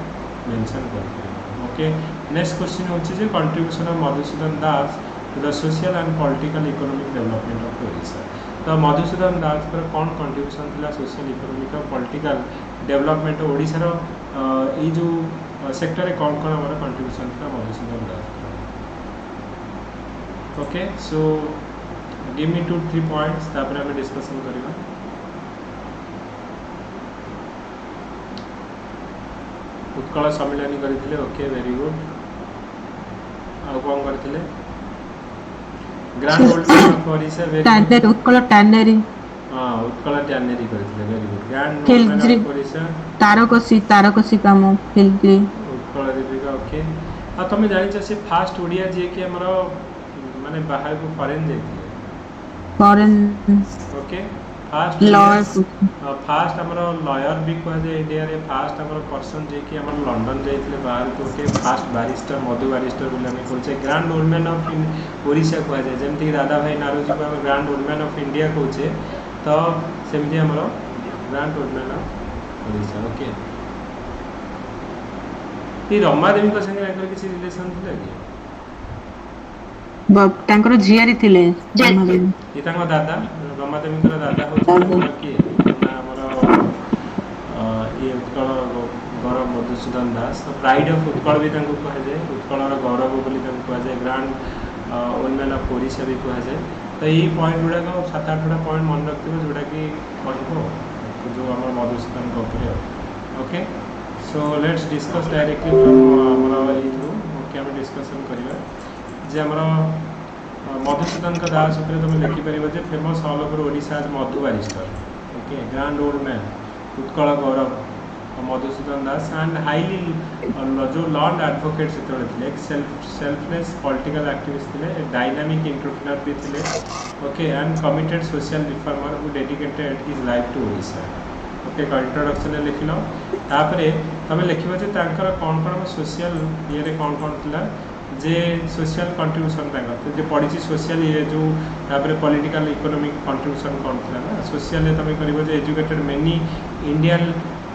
mention कर okay next question होची contribution of Madhusudan Das to the social and political economic development of Odisha तो मधुसूदन दास पर कौन contribution था social economic और पॉलिटिकल डेवलपमेंट ओडिशार ये जो सेक्टर कौन कौन हमारा कंट्रीब्यूशन था Madhusudan Das okay so give me 2-3 points तापर हमें डिस्कशन करवा उत्कल सम्मेलन करते ओके वेरी गुड आउ कौन करते grand old of Odisha very Utkal tannery हां उत्कल टैनरी करथिले very good grand old of Odisha तारकसी काम फिल्ट्री उत्कल दीपिका ओके आ तुम जानि छ से फास्ट ओडिया जे कि हमरो माने बाहर को फॉरेन जाइथिले foreign okay first lawyer first हमरो लॉयर भी कह जे इंडिया रे फास्ट हमरो पर्सन जे कि हमरो लंदन जाइथिले बाहर को के फास्ट बैरिस्टर मधु बैरिस्टर बोले हम कहै छै grand old man of Odisha कह जाय जेमति दादा भाई नारोजी को हम grand old man of India कहै छै तो सेमति हमरो grand old man of Odisha okay ई रमा देवी को संगे एकर किसी रिलेशन थिले कि तांकर झियारी थिले ये तांको दादा रमा देवी दादा हो कि ना हमरो ये उत्कल गौरव मधुसूदन दास तो प्राइड ऑफ उत्कल भी कह जाए उत्कलर गौरव बोली कह जाए grand old man of Odisha भी कह जाए तो यही पॉइंट गुड़ाक 7-8 पॉइंट मन रखिए जोटा कि कह जो आम मधुसूदन उपरे okay so let's discuss directly from आमर ये ओके आम डिस्कसन करवा जे आमर मधुसूदन दास उपरे तुम लिखिपर जे famous all over Odisha Madhu barrister okay grand old man Utkal Gourav Madhusudan Das and highly जो लॉ एडवोकेट से थे सेल्फलेस पॉलिटिकल एक्टिविस्ट थे डायनामिक एंटरप्रेन्योर भी थे okay and committed social reformer who dedicated his life to Odisha okay introduction लिख लो तापर तुम लिख कौन कौन सोशल ये कौन कौन था जे सोशल कंट्रीब्यूशन जो पढ़ी सोशल ये जो पॉलिटिकल इकोनॉमिक कंट्रीब्यूशन कौन थी ना सोशल तुम कर educated many Indian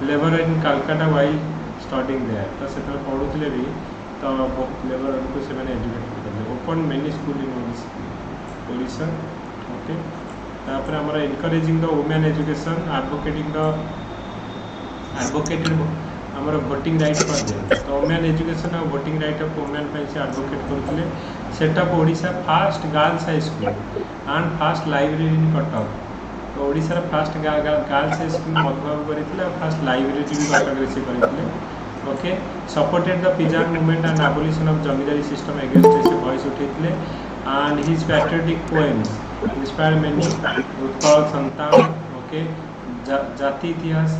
labour in Calcutta while studying there तो से पढ़ुले भी तो बहुत लेबर को से एजुकेट करते open many school in Odisha okay तापर आमर encouraging the women education advocated आमर भोटिंग राइट कर दिया तो वुमेन एजुकेशन और भोटिंग राइट ऑफ वुमेन से एडवोकेट करते set up Odisha first girls high school and first library in Cuttack तो ओडिशार first girls high school Madhubabu करते फास्ट लाइब्रेरी भी कटक से करते ओके सपोर्टेड द पिजान movement and abolition of zamindari system against से वॉइस उठे and his patriotic poems inspire many Utkal संतान ओके जाति इतिहास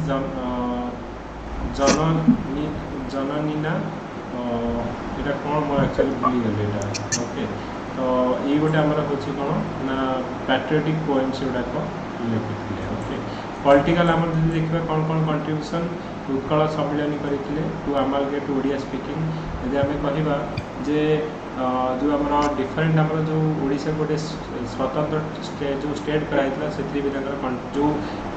जननीना यहाँ कौन मैं एक्चुअली भूलीगली ओके तो ये गोटे आमर हूँ कौन ना पैट्रियोटिक पोएम्स गुड़ाक लिखिले ओके पॉलिटिकल आम देखा कौन कौन कंट्रीब्यूशन उत्कल सम्मिलनी करते टू अमालगेट ओडिया स्पीकिंग यदि आम कहवा जे जो आम डिफरेन्ट आम जो ओडिशा गोटे स्वतंत्र जो स्टेट कराइला से भी जो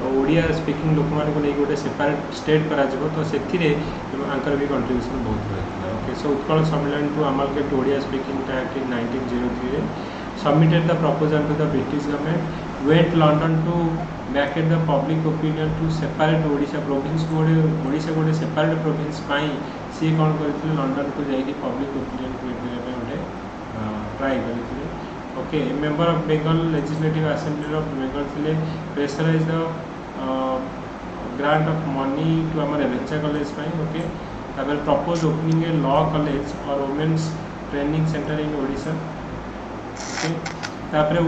ओडिया स्पीकिंग लोक मानक नहीं गोटे सेपरेट स्टेट करा तो से भी कंट्रीब्यूशन बहुत रही okay so Utkal Sammilani to amalgamate Odia speaking act in 1903 submitted the proposal to the British government went London to back the public opinion to separate Odisha province गोटे ओडिशा गोटे सेपरेट प्रोविंस सी कौन करते लंडन को जाकि पब्लिक ओपिनियन को गोटे ट्राई करते okay member of Bengal legislative assembly of Bengal थे pressurize the grant of money to आम रेवेन्सा कॉलेज ओके तापर propose opening a law college और women's training centre in Odisha okay तापर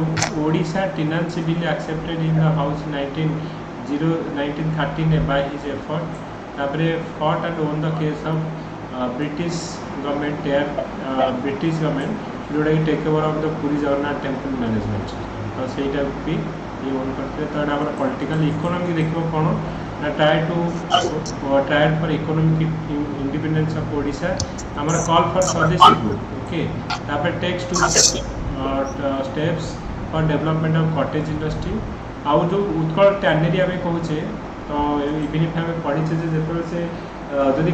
Odisha tenancy bill accepted in the house 1913 by his effort तापर fought and won the case of British government British government जोटा कि take over of the Puri Jagannath temple management तो सहीटा भी ये own करते तो आम पॉलिटिकल इकोनॉमी देखो कौन ना tried for economic independence of Odisha um call for swadeshi group okay तापर takes two steps for development of cottage industry आउ जो उत्कल टैनेरी आम कहे तो इवन इफ आम पढ़ीचे से जदि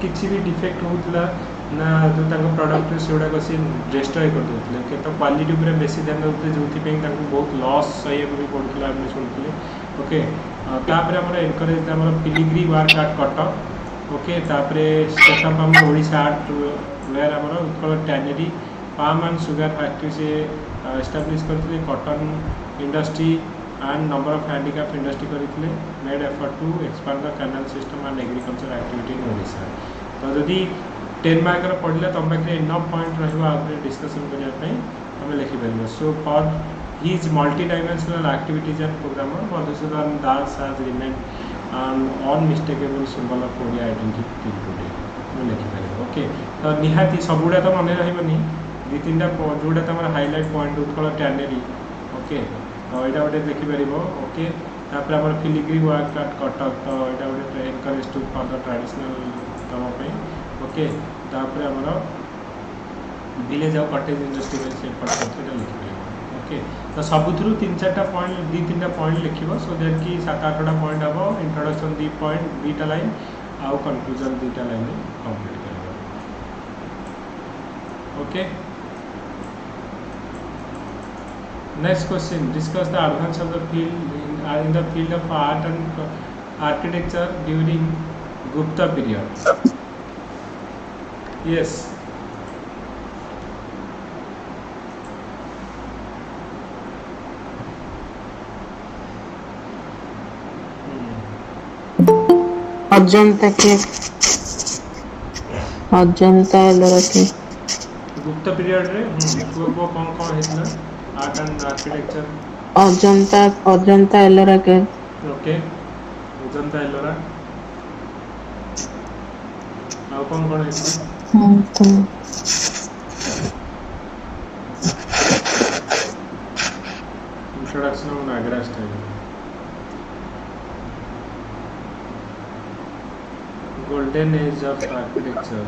किसी भी डिफेक्ट होता ना जो प्रडक्ट से गुड़ाक सी डिस्ट्रय कर देते तो क्वालिटी उपर बेसी ध्यान देते जो बहुत लॉस सही भी पड़ता आम शुणुले ओके तापर आम एनकरेज आम filigree work art Cuttack okay तापर सेटअप आम ओडिशा आर्ट वेयर आम Utkal tannery palm and sugar factory से एस्टाब्लीश करते cotton industry and number of handicraft industry करते made effort to expand the canal system and agriculture activity in Odisha तो जदि 10 marker पढ़ले तुम पाखे इनफ पॉइंट रही डिस्कसन करने तुम लिखिपर so for his multi dimensional activities and programme Madhusudan Das has remain an unmistakable symbol of Odia identity today तुम लिखिपर ओके तो निहाती सबुड़ा तो मन रही दु तीन जोटा तुम हाइलाइट पॉइंट उत्कल टैनेरी ओके तो यहाँ गोटे देखिपर ओके तापर आम फिलिग्री वर्क आर्ट कटक तो यहाँ गोटे encourage to for the traditional तुम ओके तापर आमर विलेज आउ कटेज इंडस्ट्री से लिखिपर ओके तो सबुथु 3-4 पॉइंट 2-3 पॉइंट लिख सो दैट कि 7-8 पॉइंट हम इंट्रोडक्शन 2 पॉइंट 2टा लाइन आउ कंक्लूजन 2टा लाइन कंप्लीट कर okay next question discuss the advance of the field in the field of art and architecture during Gupta period. Yes. Ajanta के अजंता एलोरा के Gupta period रे वो कौन कौन हेतला art and architecture Ajanta Ellora के ओके अजंता एलोरा ଆଉ କ'ଣ ହେଇଥିଲା? Introduction of Nagara style, golden age of architecture,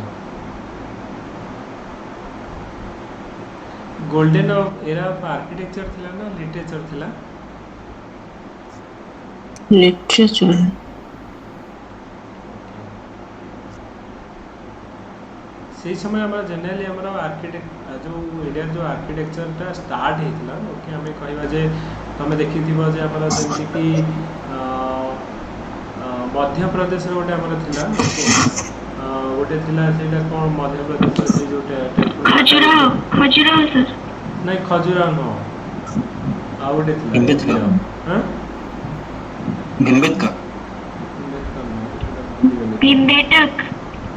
golden era of architecture थिला ना लिटरेचर थिला? लिटरेचर। से समय हमारा जनरली हमारा आर्किटेक्ट जो एरिया जो आर्किटेक्चरटा स्टार्ट होता ओके आम कहवा जे तुम देखी जे आम जमीक मध्य प्रदेश गोटे आमर थिला गोटे थिला सेटा कौन मध्य प्रदेश से जो खजुराहो सर। नहीं खजुराहो नुह आ गोटे थिला हां भीमबेटका भीमबेटक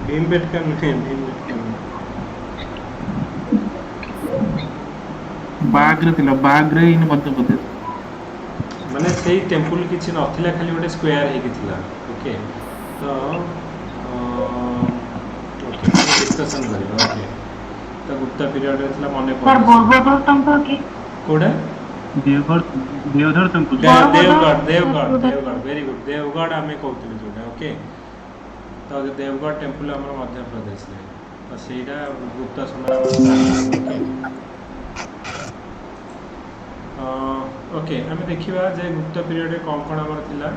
भीमबेटका नहीं बाग्रे थिला बाग्रे इन मध्य प्रदेश माने सेही टेम्पल किछि नथिला खाली गोटे स्क्वायर हे किथिला ओके तो ओके डिस्कशन करियो ओके तो गुप्ता पीरियड रे थिला मने सर बोरबोदर टेम्पल की कोडा Deodhar temple Deogarh very good Deogarh आमे कहउतली जोटा ओके तो देवगढ़ टेम्पल हमर मध्य प्रदेश रे तो सेटा गुप्ता समय ओके आम देखा जे गुप्त पीरियड कौन कौन आमर थिला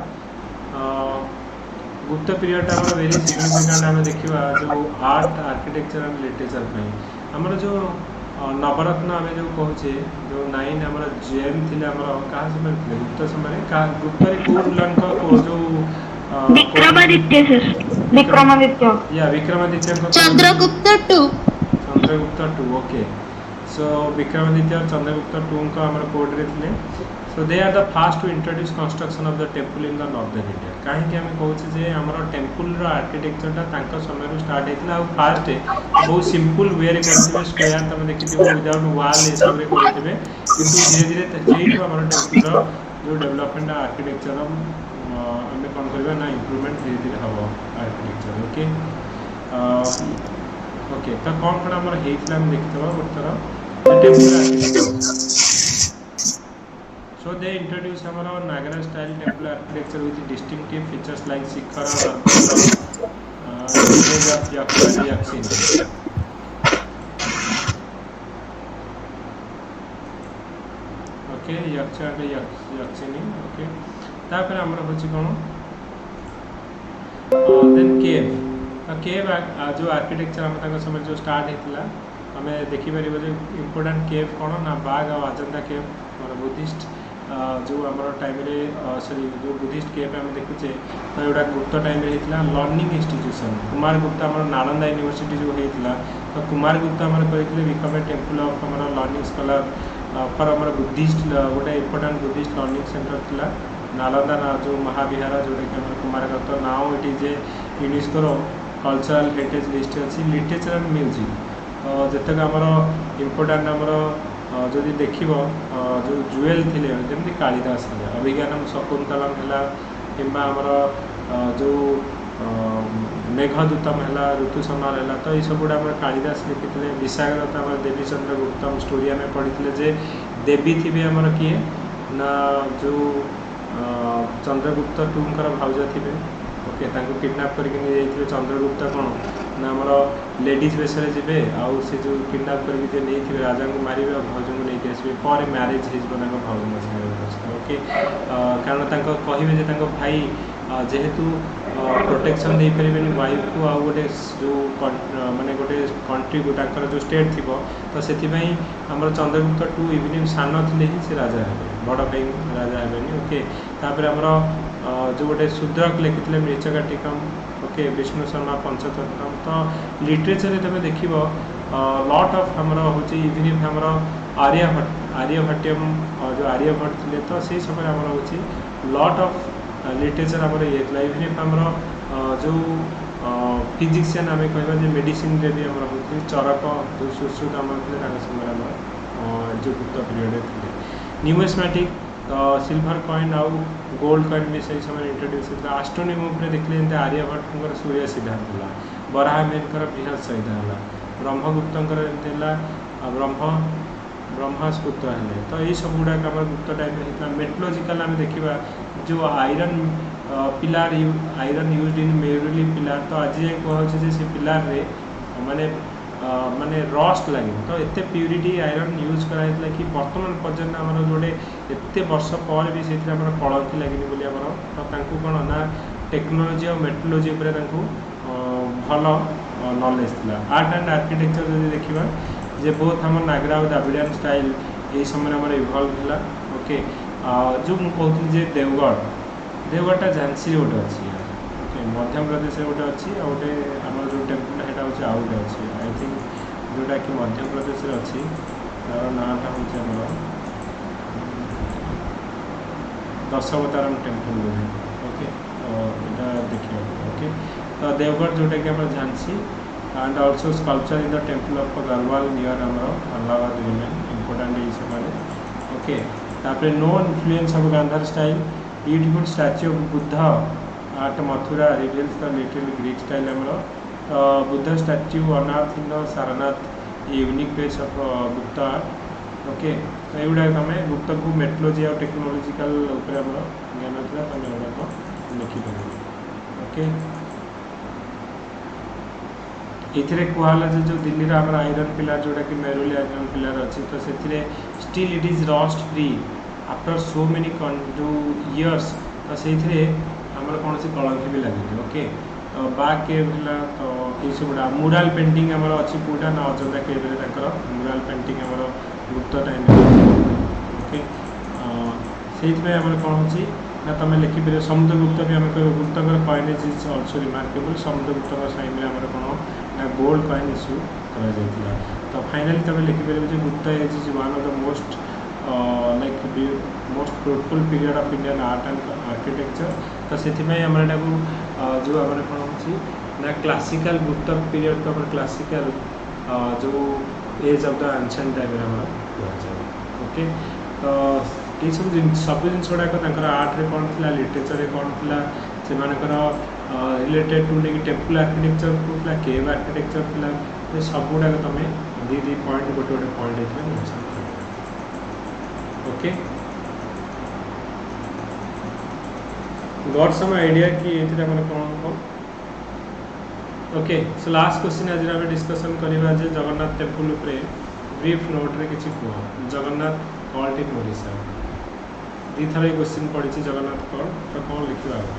गुप्त पीरियड आमर वेरी सिग्निफिकेंट आम देखा जो आर्ट आर्किटेक्चर एंड लिटरेचर आमर जो नवरत्न आम जो कहचे जो 9 आमर जेम थिले आमर कहाँ समय थे गुप्त समय गुप्त रे को रूलर को जो विक्रमादित्य सर। विक्रमादित्य या Vikramaditya Chandragupta two okay so Vikramaditya और चंद्रगुप्त टू को आमर कोड रे थिले so they are the first to introduce construction of the temple in the northern India कहीं आम कहूँ जे आमर टेम्पल रो आर्किटेक्चरटा तांका समय रो स्टार्ट होता और फास्ट बहुत सिंपल वे रे करथिबे स्क्वायर तुम देखिथिबो विदाउट वॉल ए सब रे करथिबे किंतु धीरे धीरे सेही आमर टेम्पल रो जो डेवलपमेंट आर्किटेक्चर आम कौन करबा ना इंप्रूवमेंट धीरे धीरे हम आर्किटेक्चर ओके ओके तो कौन कौन आमर हेइतला हम देखिथबा उत्तर temple architecture. So they introduce our Nagara style temple architecture with distinctive features like Shikhara, image of Yaksha Yakshini. Okay, Yaksha and Yakshini. Okay. तापर आमर होची कोन देन केव केव जो आर्किटेक्चर हम ताका समय जो स्टार्ट हेतला हमें देखी पार जो इम्पोर्टाट केव कौन ना बाघ आ अजंता केव आम बुद्धिस्ट जो आम टाइम सॉरी जो बुद्धिस्ट केव आम देखुचे तो यहाँ गुप्त time learning institution Kumar Gupta आम नालंदा यूनिवर्सिटी जो होता तो कुमार गुप्ता आम कहते बिकम ए टेम्पल ऑफ आम लर्निंग स्कॉलर फॉर आम बुद्धिस्ट गोटे इम्पोर्टाट बुद्धिस्ट लर्निंग सेंटर था नालंदा ना जो महाविहार जोटा कि आम Kumar Gupta now it is a UNESCO cultural heritage list अच्छी लिटरेचर एंड म्यूजिक जितक आमर इम्पोर्टाट आमर जदि देख जो जुएल थे जमी कालिदास है अभिज्ञानम शकुंतलम है कि आमर जो मेघदूतम है ऋतु संहार है तो ये सब गुड़ा कालिदास लिखी विशाखदत्त आम देवी चंद्रगुप्तम स्टोरी आम पढ़ी जे देवी थी आमर किए ना जो चंद्रगुप्त टूंकर भाउज थे ओके किडनाप करके चंद्रगुप्त कौन ना आमर लेडीज बेस जी आउ से जो किडनाप करके नहीं राजा को मारे और भाउज को लेकिन आसवे पर मैरेज हो भाउज ओके कारण कहे भाई जेहेतु प्रोटेक्शन दे पारे वाइफ को आउ गोटे जो माने गोटे कंट्री को जो स्टेट थी तो से आम चंद्रगुप्त टू इवन सान थे ही से राजा है बड़ भाई राजा है ओके तापर आमर जो गोटे शूद्रक लिखी मृचकाटिकम ओके विष्णु शर्मा पंचतंत्रम तो लिटरेचर तुम देख लॉट ऑफ आमर हूँ इवन आमर आर्यभट्टियम जो आर्यभट्ट थे तो से समय आमर हूँ लॉट ऑफ लिटरेचर आमर ये इवन आमर जो फिजिशियन आम कह मेडिसिन भी आमर हूँ चरक जो सुश्रुत आम थे समय आम जो गुप्त पीरियड थे न्यूमेस्मेटिक सिल्वर कॉइन आउ गोल्ड कॉइन भी सही समय इंट्रोड्यूस होता एस्ट्रोनॉमी देखिए आर्यभट्ट सूर्य सिद्धांत ବରାହମିହିରଙ୍କର ବୃହତ୍ ସହିତ ହେଲା, ବ୍ରହ୍ମଗୁପ୍ତଙ୍କର ଏମିତି ହେଲା ବ୍ରହ୍ମାସ୍ପୁତ ହେଲେ। ତ ଏଇ ସବୁ ଗୁଡ଼ାକ ଆମର ଗୁପ୍ତ ଟାଇମ୍ରେ ହେଇଥିଲା। ମେଟ୍ରୋଲୋଜିକାଲ ଆମେ ଦେଖିବା ଯେଉଁ ଆଇରନ୍ ପିଲାର ଆଇରନ୍ ୟୁଜ୍ ଇନ୍ ମେରୁଲି ପିଲାର, ତ ଆଜି ଯାଏଁ କୁହାଯାଉଛି ଯେ ସେ ପିଲାରରେ ମାନେ ରଷ୍ଟ ଲାଗିବ। ତ ଏତେ ପ୍ୟୁରିଟି ଆଇରନ୍ ୟୁଜ୍ କରାଯାଇଥିଲା କି ବର୍ତ୍ତମାନ ପର୍ଯ୍ୟନ୍ତ ଆମର ଗୋଟେ ଏତେ ବର୍ଷ ପରେ ବି ସେଥିରେ ଆମର କଳଙ୍କି ଲାଗିନି ବୋଲି ଆମର। ତ ତାଙ୍କୁ କ'ଣ ନା ଟେକ୍ନୋଲୋଜି ଆଉ ମେଟ୍ରୋଲୋଜି ଉପରେ ତାଙ୍କୁ ଭଲ ନଲେଜ୍ ଥିଲା। ଆର୍ଟ ଆଣ୍ଡ ଆର୍କିଟେକ୍ଚର ଯଦି ଦେଖିବା ଯେ ବହୁତ ଆମର ନାଗରା ଆଉ ଦ୍ରାବିଡ଼ିଆନ୍ ଷ୍ଟାଇଲ୍ ଏଇ ସମୟରେ ଆମର ଇଭଲ୍ଭ ହେଲା। ଓକେ, ଯେଉଁ ମୁଁ କହୁଥିଲି ଯେ ଦେଓଗଡ଼ଟା ଝାନ୍ସିରେ ଗୋଟେ ଅଛି, ଓକେ, ମଧ୍ୟପ୍ରଦେଶରେ ଗୋଟେ ଅଛି, ଆଉ ଗୋଟେ ଆମର ଯେଉଁ ଟେମ୍ପଲ୍ ସେଇଟା ହେଉଛି ଆଉ ଗୋଟେ ଅଛି ଆଇ ଥିଙ୍କ, ଯେଉଁଟାକି ମଧ୍ୟପ୍ରଦେଶରେ ଅଛି, ତାର ନାଁଟା ହେଉଛି ଆମର ଦଶାବତାରମ୍ ଟେମ୍ପଲ୍ ବୋଲି। ଓକେ, ତ ଏଇଟା ଦେଖିବା। ଓକେ, ତ ଦେଓଗଡ଼ ଯେଉଁଟାକି ଆମର Jhansi and also sculpture in the temple of Garhwal near ଆମର Allahabad remain important ଏଇ ସମୟରେ। ଓକେ, ତାପରେ no influence of Gandhar style, beautiful statue of Buddha at Mathura reveals the little Greek style ଆମର ବୁଦ୍ଧ ଷ୍ଟାଚ୍ୟୁ ଅନାଥ in the Sarnath unique face of Gupta art. Okay, ତ ଏଇଗୁଡ଼ାକ ଆମେ ଗୁପ୍ତକୁ metrology ଆଉ ଟେକ୍ନୋଲୋଜିକାଲ ଉପରେ ଆମର ଜ୍ଞାନ ଥିଲା, ତମେ ଏଗୁଡ଼ାକ ଲେଖିପାରିବ। ଓକେ, ଏଥିରେ କୁହାହେଲା ଯେ ଯେଉଁ ଦିଲ୍ଲୀର ଆମର ଆଇରନ୍ ପିଲାର ଯେଉଁଟାକି ମେରୁଲି ଆଇରନ୍ ପିଲାର ଅଛି, ତ ସେଥିରେ steel it is roast free after show many ଯେଉଁ ଇୟର୍ସ, ତ ସେଇଥିରେ ଆମର କୌଣସି କଳଙ୍କି ବି ଲାଗେନି। ଓକେ, ତ ବା କେଭ୍ ହେଲା, ତ ଏଇସବୁଟା ମୁରାଲ୍ ପେଣ୍ଟିଂ ଆମର ଅଛି କେଉଁଟା ନା ଅଜନ୍ତା କେଭ୍ରେ ତାଙ୍କର ମୁରାଲ୍ ପେଣ୍ଟିଂ ଆମର ଗୁପ୍ତ ଟାଇମ୍ରେ। ଓକେ, ସେଇଥିପାଇଁ ଆମର କ'ଣ ହେଉଛି ନା ତୁମେ ଲେଖିପାରିବ ସମୁଦ୍ରଗୁପ୍ତ ବି ଆମେ କହିବା ଗୁପ୍ତଙ୍କର କଏନେଜ୍ ଇଜ୍ ଅଲସୋ ରିମାର୍କେବୁଲ୍। ସମୁଦ୍ରଗୁପ୍ତଙ୍କ ଟାଇମ୍ରେ ଆମର କ'ଣ ନା ଗୋଲ୍ଡ କଏନ୍ ଇସ୍ୟୁ କରାଯାଇଥିଲା। ତ ଫାଇନାଲି ତୁମେ ଲେଖିପାରିବ ଯେ Gupta age is one of the most most fruitful period of Indian art and architecture. ତ ସେଥିପାଇଁ ଆମର ଏଟାକୁ ଯେଉଁ ଆମର କ'ଣ ହେଉଛି ନା କ୍ଲାସିକାଲ୍ ଗୁପ୍ତ ପିରିୟଡ଼କୁ ଆମର କ୍ଲାସିକାଲ୍ ଯେଉଁ ଏଜ୍ ଅଫ୍ ଦ ଆନ୍ସିଏଣ୍ଟ ଟାଇମ୍ରେ ଆମର କୁହାଯାଏ। ଓକେ, ତ ଏଇସବୁ ସବୁ ଜିନିଷ ଗୁଡ଼ାକ ତାଙ୍କର ଆର୍ଟରେ କ'ଣ ଥିଲା, ଲିଟରେଚରରେ କ'ଣ ଥିଲା, ସେମାନଙ୍କର ରିଲେଟେଡ୍ ଟୁ ନେଇକି ଟେମ୍ପଲ୍ ଆର୍କିଟେକ୍ଚର ଥିଲା, କେଭ୍ ଆର୍କିଟେକ୍ଚର ଥିଲା, ଏ ସବୁଗୁଡ଼ାକ ତୁମେ ଦୁଇ ପଏଣ୍ଟ ଗୋଟେ ପଏଣ୍ଟ ହେଇଥିଲା ମେନସନ୍ କରିବ। ଓକେ, ଗଟ୍ ସମ୍ ଆଇଡ଼ିଆ କି ଏଥିରେ ଆମର କ'ଣ ହେବ। ଓକେ, ସୋ ଲାଷ୍ଟ କ୍ୱେଶ୍ଚିନ୍ ଆଜି ଆମେ ଡିସ୍କସନ୍ କରିବା ଯେ ଜଗନ୍ନାଥ ଟେମ୍ପଲ୍ ଉପରେ ବ୍ରିଫ୍ ନୋଟ୍ରେ କିଛି କୁହ। ଜଗନ୍ନାଥ କଲ୍ଟ ଇନ୍ ଓଡ଼ିଶା, ଦୁଇଥର ଏଇ କ୍ୱେଶ୍ଚିନ୍ ପଡ଼ିଛି ଜଗନ୍ନାଥ କଲ୍ଟ, ତ କ'ଣ ଲେଖିବା ଆଉ।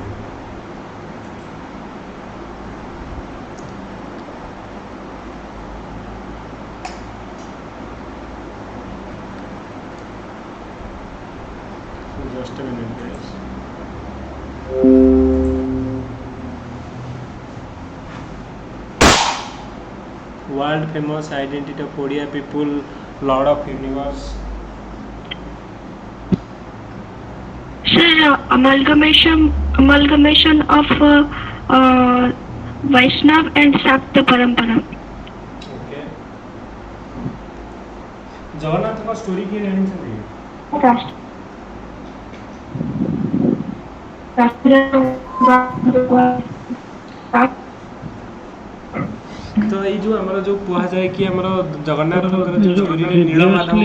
Just a minute, guys. World famous identity of Odia people, Lord of Universe. Sir, amalgamation of Vaishnav and Shakta Parampara. Okay. ଜଗନ୍ନାଥଙ୍କ ଷ୍ଟୋରି କିଏ ଜାଣିଛନ୍ତି? ତ ଏଇ ଯେଉଁ ଆମର ଯେଉଁ କୁହାଯାଏ କି ଆମର ଜଗନ୍ନାଥଙ୍କର ଯେଉଁ ଷ୍ଟୋରିରେ ନୀଳମାଧବ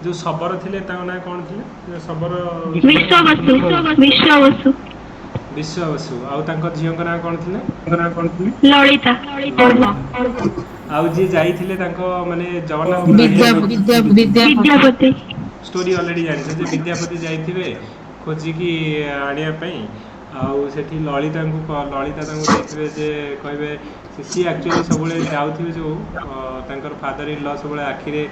ଯେଉଁ ଶବର ଥିଲେ ତାଙ୍କ ନାଁ କ'ଣ ଥିଲେ? ଶବର ବିଶ୍ୱାବସୁ। ଆଉ ତାଙ୍କ ଝିଅଙ୍କ ନାଁ କ'ଣ ଥିଲେ? ଲଳିତା। ଆଉ ଯିଏ ଯାଇଥିଲେ ତାଙ୍କ ମାନେ ଜଗନ୍ନାଥ ବିଦ୍ୟାପତି। ଷ୍ଟୋରି ଅଲରେଡ଼ି ଜାଣିଛ ଯେ ବିଦ୍ୟାପତି ଯାଇଥିବେ ଖୋଜିକି ଆଣିବା ପାଇଁ, ଆଉ ସେଠି ଲଳିତା ତାଙ୍କୁ ଦେଇଥିବେ ଯେ କହିବେ ସିଏ ଆକ୍ଚୁଆଲି ସବୁବେଳେ ଯାଉଥିବେ ଯେଉଁ ତାଙ୍କର ଫାଦର ଇନ୍ ଲ ସବୁବେଳେ ଆଖିରେ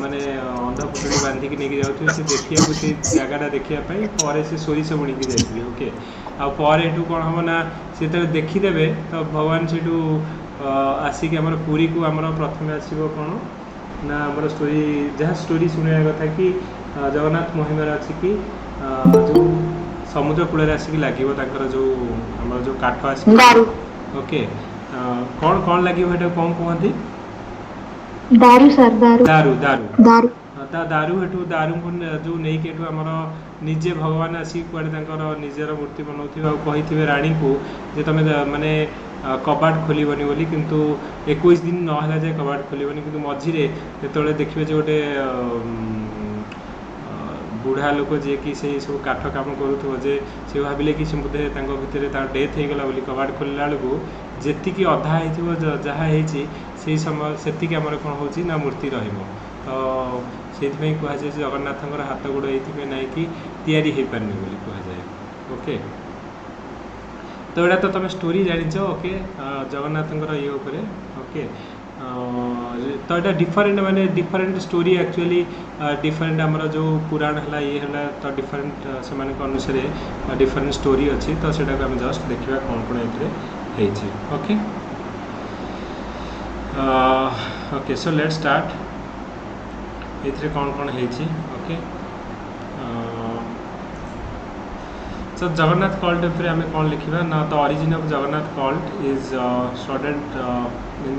ମାନେ ଅନ୍ଧପୁଟୁଳି ବାନ୍ଧିକି ନେଇକି ଯାଉଥିବେ ସେ ଦେଖିବାକୁ ସେ ଜାଗାଟା ଦେଖିବା ପାଇଁ। ପରେ ସେ ସୋରିଷ ବୁଣିକି ଯାଇଥିବେ। ଓକେ, ଆଉ ପରେ ଏଠୁ କ'ଣ ହେବ ନା ସେ ଯେତେବେଳେ ଦେଖିଦେବେ ତ ଭଗବାନ ସେଠୁ ଆସିକି ଆମର ପୁରୀକୁ ଆମର ପ୍ରଥମେ ଆସିବ କ'ଣ ନା ଆମର ଯାହା ଷ୍ଟୋରି ଶୁଣିବା କଥା କି ଜଗନ୍ନାଥ ମହିମାରେ ଅଛି କି ଯେଉଁ ସମୁଦ୍ର କୂଳରେ ଆସିକି ଲାଗିବ ତାଙ୍କର ଯେଉଁ ଆମର ଯେଉଁ କାଠ ଆସିବ। ଓକେ, କ'ଣ ଲାଗିବ ସେଇଟା କ'ଣ କୁହନ୍ତି? ଦାରୁ ସାର୍, ଦାରୁ। दारू हेठू दारू को जो नहीं कि आमर निजे भगवान आसिक कुआडे तांकर निजर मूर्ति बनाउथिबे आ कहिथिबे रानी को जे तमे माने कबाट खोलबनी बोली किंतु 21 दिन नहला जाए कबाट खोलबनी किंतु मझिरे जेतले देखिबे जे गोटे बुढ़ा लोक जे कि से सब काठ काम करूथो जे से भाविले कि से बोधे तांको भितरे ता डेथ हो गला बोली कबाट खोलला बेलू जेतिकी अधा हो जहाँ से समय से आमर कौन हो ना मूर्ति रहिबो तो से कहुए जगन्नाथ हाथ गोड़ ये ना कि तैयारी हो पारनी बोली कहुए ओके तो यहाँ तो तुम स्टोरी जानिच ओके जगन्नाथ ये उपरे ओके तो यहाँ डिफरेंट माने डिफरेंट स्टोरी एक्चुअली डिफरेंट आमर जो पुराण है ये है तो डिफरेंट से अनुसार डिफरेंट स्टोरी अच्छी तो सेटा को आम जस्ट देखा कौन कौन ये okay okay so let's start ये कौन कौन है ओके सो जगन्नाथ कल्ट उपरे आम कौन लिखा ना the origin of Jagannath cult is student in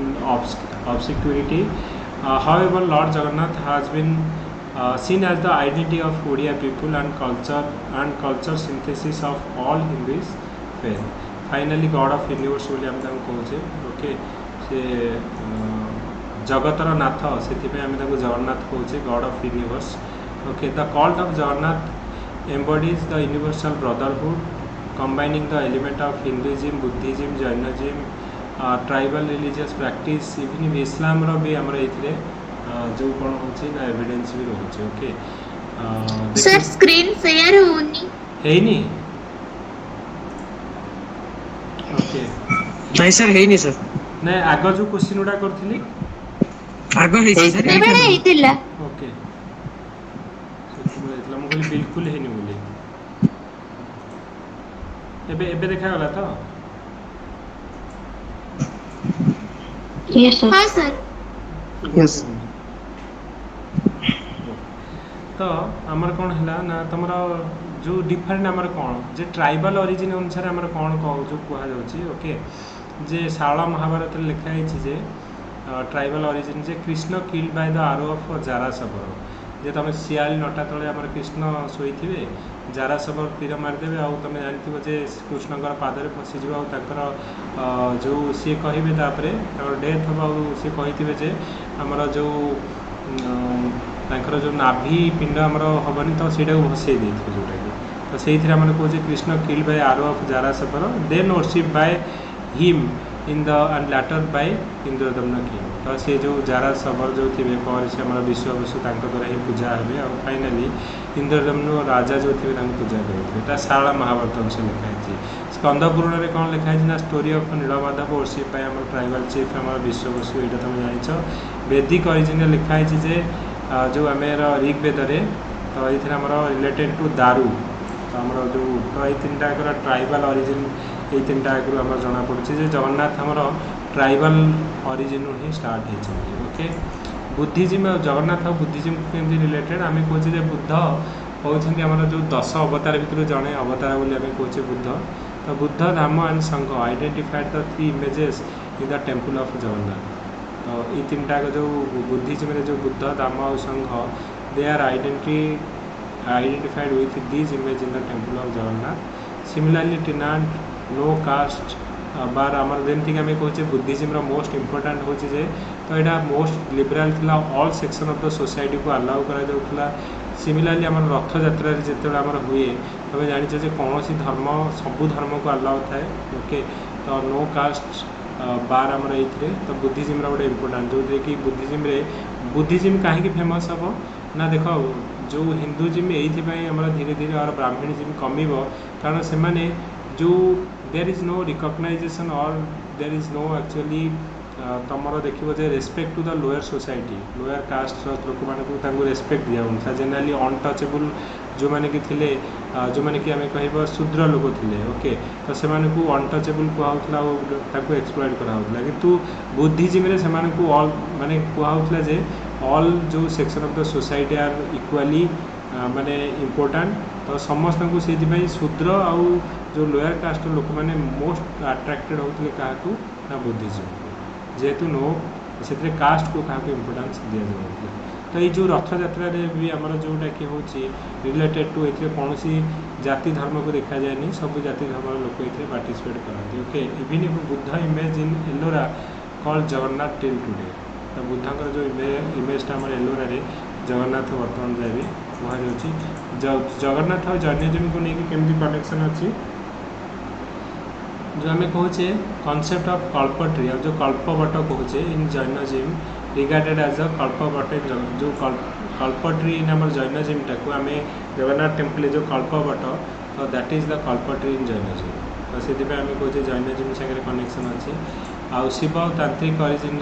obscurity however Lord Jagannath has been seen as the identity of Odia people and culture synthesis of all Hindus faith finally God of universe बोली आम कहे okay से जगतर नाथ से आम जगन्नाथ कहे God of universe okay the cult of Jagannath embodies the universal brotherhood combining the element of Hinduism, Buddhism, Jainism, tribal religious practice even Islam रो भी हमर एथरे जो कोन होची ना एविडेंस भी रहउची ओके सर स्क्रीन शेयर होनी हेनी ओके नहीं सर है नहीं सर नै आगो जो क्वेश्चन उडा करथिली आगो है सर बेबे हेतिला ओके सेतला म कहली बिल्कुल हेनी बोली एबे एबे देखा गला तो Yes, sir. हाँ सर यस तो आमर कौन है ना तुम जो डिफरेंट आमर कौन जे ट्राइबल ओरिजिन अनुसार आमर कौन कह जो कहुच्छी ओके जे शाला महाभारत लिखाई जे ट्राइबल ओरिजिन जे Krishna killed by the arrow of Jarasabar जे तुम सियाली नटा तले आमर कृष्ण शोथे जारासवर तीर मारिदेवे आउ तुम जानथिबो जे कृष्णकर पादरे फसीज जो सी कहे तापर डेथ हम सी कही जे आमर जो जो नाभि पिंड आमर हेनी तो सहीटा भसई दे जोटा कि तो से कहे Krishna killed by arrow of Jara Sabar then worship by him in the end later by Indradyumna king तो सी जो जारासवर जो थे पर से आम विश्ववसु द्वारा ही पूजा हे और फाइनाली इंद्रदम्न राजा जो थे पूजा करेंगे शाला महाभारत अनुसार लिखाई स्कंदपुराण में कौन लिखाई ना story of Neelmadhav worship bye आम ट्राइबल चीफ आम विश्ववसु यहाँ तुम जान वैदिक ओरिजिन लिखाई जे जो आम ऋग्वेदरे तो ये आम रिलेटेड टू दारू तो आम जो तो ये तीन टाक ट्राइबल ओरिजिन ये तीन टाक आम जना पड़े जगन्नाथ आमर ट्राइबल ओरिजिन ही स्टार्ट होती ओके बुद्धिज्म और जगन्नाथ और बुद्धिज्म केमती रिलेटेड आम कहे बुद्ध कहते आम जो 10 अवतार भितर जड़े अवतार बोली आम कहे बुद्ध तो बुद्ध धाम एंड संघ identified the 3 images in the temple of Jagannath तो ये तीन टाक जो बुद्धिज्म जो बुद्ध धाम और Sangha they are identified with this image in the temple of Jagannath similarly टिनाट नो कास्ट बार आमर जमीक आम कहे बुद्धिज्म मोस्ट इम्पोर्टाट हूँ तो यहाँ मोस्ट लिबराल था all section of the society को अलाउ करा सिमिलरली आम रथ यात्रा जिते आमर हुए तुम जान कौन धर्म सबू धर्म को अलाउ थाए ओके तो नो कास्ट बार आमर ये तो बुद्धिज्म गोटे इम्पोर्टाट जो कि बुद्धिज्म कहीं फेमस हम ना देख जो हिंदुइज्म ये धीरे धीरे और ब्राह्मणिज्म कमिब कारण से जो देयर इज नो रिकग्नाइजेशन और देयर इज नो एक्चुअली तुमर देखिए respect to the lower society lower caste लोक मानक रेस्पेक्ट दिया जेनराली अनटचेबल जो मैंने कि थे जो मैंने कि आम कह शूद्र लोक थे ओके तो से अनटचेबल कहला एक्सप्लॉइट कराला किंतु बुद्धिज्म से ऑल माने कहला जे ऑल जो section of the society are equally माने इम्पोर्टाट तो समस्त को से शूद्र आउ जो लोअर कास्ट लोक मैंने मोस्ट अट्राक्टेड होते क्या ना बुद्धिज्म जेहेतु नो से कास्ट को क्या इम्पोर्टान्स दि जाए तो ये जो रथ यात्रा भी आमर जोटा कि हूँ रिलेटेड टू ये कौन जाति धर्म को देखा जाए सब जाति धर्म लोक ये पार्टिसिपेट करते okay even if Buddha image in Ellora called Jagannath till today तो बुद्ध जो इमेजटा आम एलोरा जगन्नाथ बर्तमान जाए भी वहाँ अच्छी जगन्नाथ और जैनिज्म को लेकिन केमती कनेक्शन अच्छी जो आम कहे कॉन्सेप्ट ऑफ कल्पट्री जो कल्पवट कहे इन जैनिज्म रिगार्डेड एज अ कल्पवट जो कल्पट्री इन आम जैनिज्म टाक आम जगन्नाथ टेम्पल जो कल्पवट तो that is the kalpa tree in Jainism तो से आम कहे जैनिज्म सागर कनेक्शन अच्छी आउ शिव तांत्रिक origin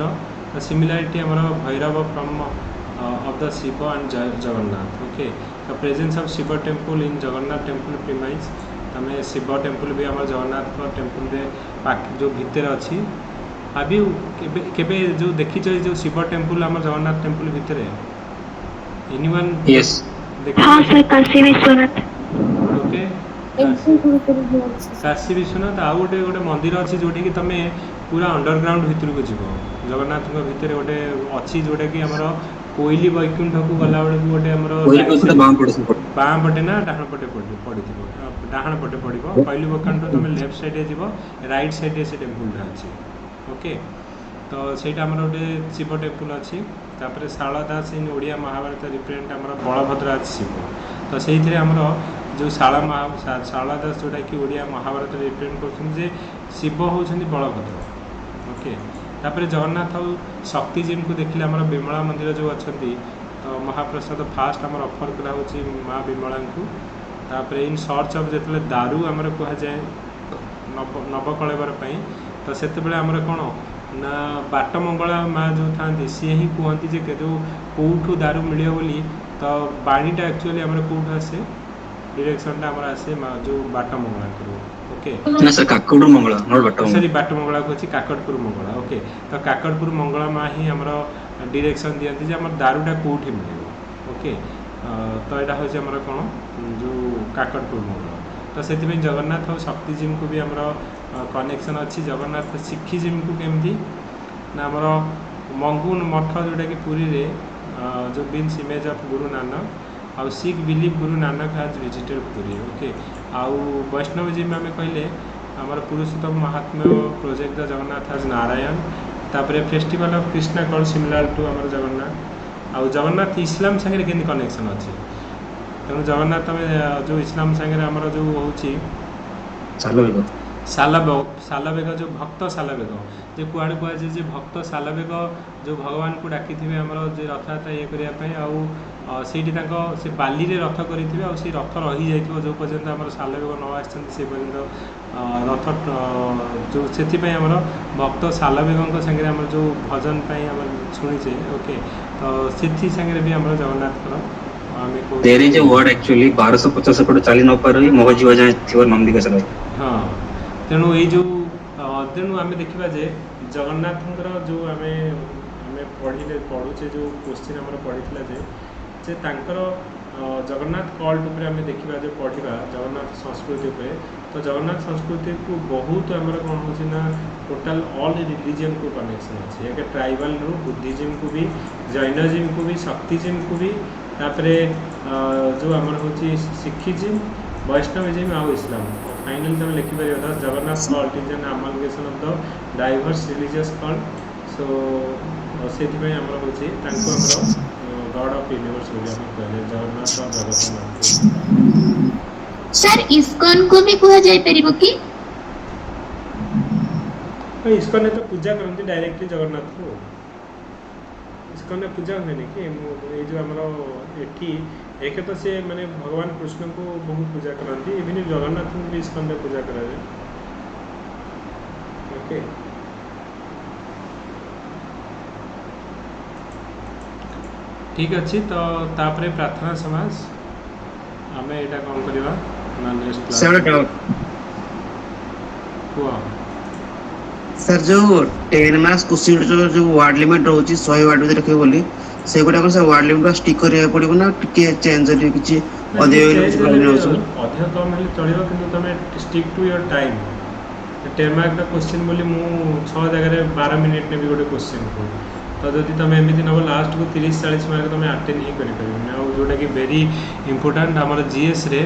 similarity um Bhairav from of the Shiva and Jagannath okay the presence of Shiva temple in Jagannath temple premise um Shiva temple भी आम जगन्नाथ टेम्पल जो भितर अच्छी अभी केबे जो देखी जो शिव टेम्पल आम जगन्नाथ टेम्पल भितर एनीवन यस हाँ सर काशी विश्वनाथ ओके काशी विश्वनाथ आउ गोटे गोटे मंदिर अच्छी जोटी कि तुम पूरा अंडरग्राउंड भितर को जीव जगन्नाथ भितर गोटे अच्छी जोटा कि आमर कोईली वैकुंठ को गला बेलू गोटे बाँ पटे ना डाण पटे पड़ी डाण पटे पड़ो कोईली वैकुंठ तुम लेफ्ट साइड जीव राइट साइड से टेम्पलटा अच्छी ओके तो सहीटा आम गोटे शिव टेम्पल अच्छी तापर शाला दास इन ओडिया महाभारत रिप्रेजेंट आम बलभद्र आज शिव तो से जो शाला दास जोटा कि ओडिया महाभारत रिप्रेजेंट कर शिव होती बलभद्र ओके तापर जगन्नाथ और शक्तिजीम को देखिले आम विमला मंदिर जो अच्छा तो महाप्रसाद फास्ट आम अफर कराऊँ माँ विमला को तापर इन सर्च ऑफ जो दारू आम कहुए नवकलेवर तो से आमर कौन ना बाट मंगला माँ जो था सी ही कहती जो कौटू दारू मिले बोली तो बाणीटा एक्चुअली आम कौट आसे डिरेक्शनटा आम आसे जो बाट मंगला करूँ okay sir Kakat Mangala not बाट सॉरी बाट मंगला को काकटपुर मंगला ओके तो काकटपुर मंगला माँ ही आमर डिरेक्शन दिखती जे आम दारूटा कौटी मिले ओके तो यहाँ हूँ आमर कौन जो काकटपुर मंगला तो से जगन्नाथ और शक्तिजीम को भी आमर कनेक्शन अच्छी जगन्नाथ सिखिजीम को केमती ना आमर मंगुन मठ जोटा कि पुरी रे जो beans image of Guru Nanak आउ Sikh believe Guru Nanak has visited Puri okay आउ वैष्णवजीम आम कहले आमर Purushottama Mahatmya project the Jagannath has Narayan तापर festival of Krishna call similar to आमर जगन्नाथ आउ जगन्नाथ इस्लाम संगे केमती कनेक्शन अच्छी तेणु जगन्नाथ जो इस्लाम संगे आमर जो होची सालबेग जो भक्त सालबेग जो कुआड़े कहुए भक्त सालबेग जो भगवान को डाकी थे आमर जो रथयात्रा ये करने से बाली रे रथ करें से रथ रही जाइए जो पर्यटन आम सालबेग न आसी पर्यटन रथ जो से आमर भक्त सालबेग संगे आम जो भजन आम शुणीचे ओके तो से संगे भी आम Jagannath there is a word actually 1250 foot चली न पार मोह जीव जाए थिवर नंदिका चला हाँ तेणु ये जो तेणु आम देखा जे जगन्नाथ जो आम पढ़ुचे जो क्वेश्चन आम पढ़ी जे तांकर जगन्नाथ कल्ट उपर आम देखा जो पढ़ा जगन्नाथ संस्कृति उपर तो जगन्नाथ संस्कृति को बहुत आम कौन हो ना टोटाल ऑल रिलीजन को कनेक्शन अच्छे एक ट्राइबल रू बुद्धिज्म को भी जैनिज्म को भी शक्तिज्म को भी तापरे जो आमर हूँ सिखिज्म वैष्णविज्म आउ इस्लाम फाइनली तुम लिखिपर था Jagannath cult is an amalgamation of the diverse religious cult so से आमर हूँ गॉड ऑफ यूनिवर्स कहले जगन्नाथ और जगन्नाथ सर इस्कॉन को भी कहा जाय परिबो कि इस्कॉन तो पूजा करती डायरेक्टली जगन्नाथ को इस्कॉन पूजा हुए कि ये जो आमर एठी एक तो से माने भगवान कृष्ण को बहुत पूजा करती इवन जगन्नाथ को भी इस्कॉन में पूजा करा जाए ओके ठीक अच्छी तो तापरे प्रार्थना समाज आम यहाँ कौन करवा ना नेक्स्ट सर जो 10 मार्क्स क्वेश्चन जो वर्ड लिमिट रोची 100 वर्ड में रखे बोली से गुडा को सर वर्ड लिमिट स्टिक करिया पड़िबो ना टिके चेंज करियो किछि अधिक कम हेले चलिबो किंतु तमे stick to your time 10 mark का क्वेश्चन बोली मु 6 जगह 12 मिनिट ने भी गोटे क्वेश्चन को तो जदि तुम एमती नब लास्ट को 30-40 मार्क तुम अटेंड ही कर जोटा कि वेरी इंपोर्टाट आम जीएस रे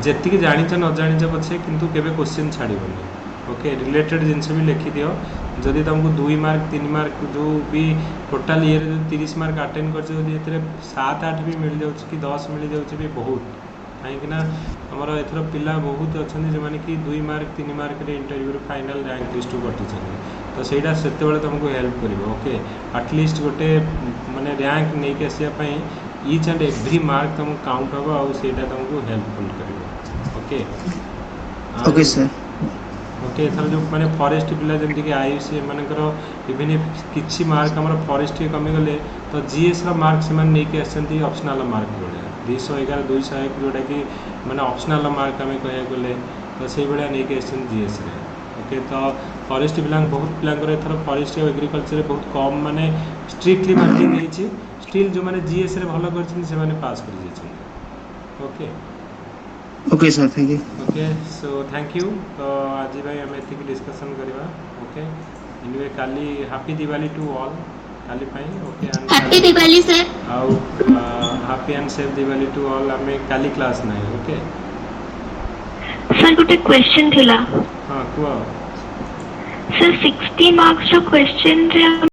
जी जाच न जाच पछे किंतु केबे क्वेश्चन छाड़बनी ओके रिलेटेड जिनस भी लिखि दियो जदि तुमको 2 मार्क 3 मार्क जो भी टोटाल ये 30 मार्क अटेंड कर 7-8 भी मिल जाऊँ कि 10 मिल जाऊँ भी बहुत कहीं आमर एथर पिला बहुत अच्छा जो मैंने कि 2 mark 3 mark interview final rank list कटि तो सहीटा से तुमको हेल्प कर ओके आटलिस्ट गोटे माने रैंक नहीं के आसापी ईच एंड एव्री मार्क तुमको काउंट हम आईटा तुमको हेल्पफुल कर ओके ओके सर ओके एथर जो मैंने फॉरेस्ट पिला जमीक कि आयुष मानकर इवन किसी मार्क आम फॉरेस्ट कमीगले तो जीएस मार्क से नहीं आसती ऑप्शनल मार्क भाया 211 201 जोटा कि मैंने ऑप्शनल मार्क आम कह गले तो से भाया नहीं आस जीएस ओके तो फॉरेस्ट पिला बहुत पिलांकर एथर फॉरेस्ट और एग्रीकल्चर बहुत कम माने स्ट्रिक्टली मार्किंग होती स्टिल जो मैंने जीएस भल कर पास कर okay okay sir thank you okay so thank you तो आज भाई आम ये डिस्कसन करवा okay anyway Kali happy Diwali to all Kali पाई ओके हैप्पी दिवाली सर आउ happy and safe Diwali to all आम काली क्लास ना ओके सर गोटे क्वेश्चन थिला हाँ कह सर 60 मार्क्स जो क्वेश्चन रे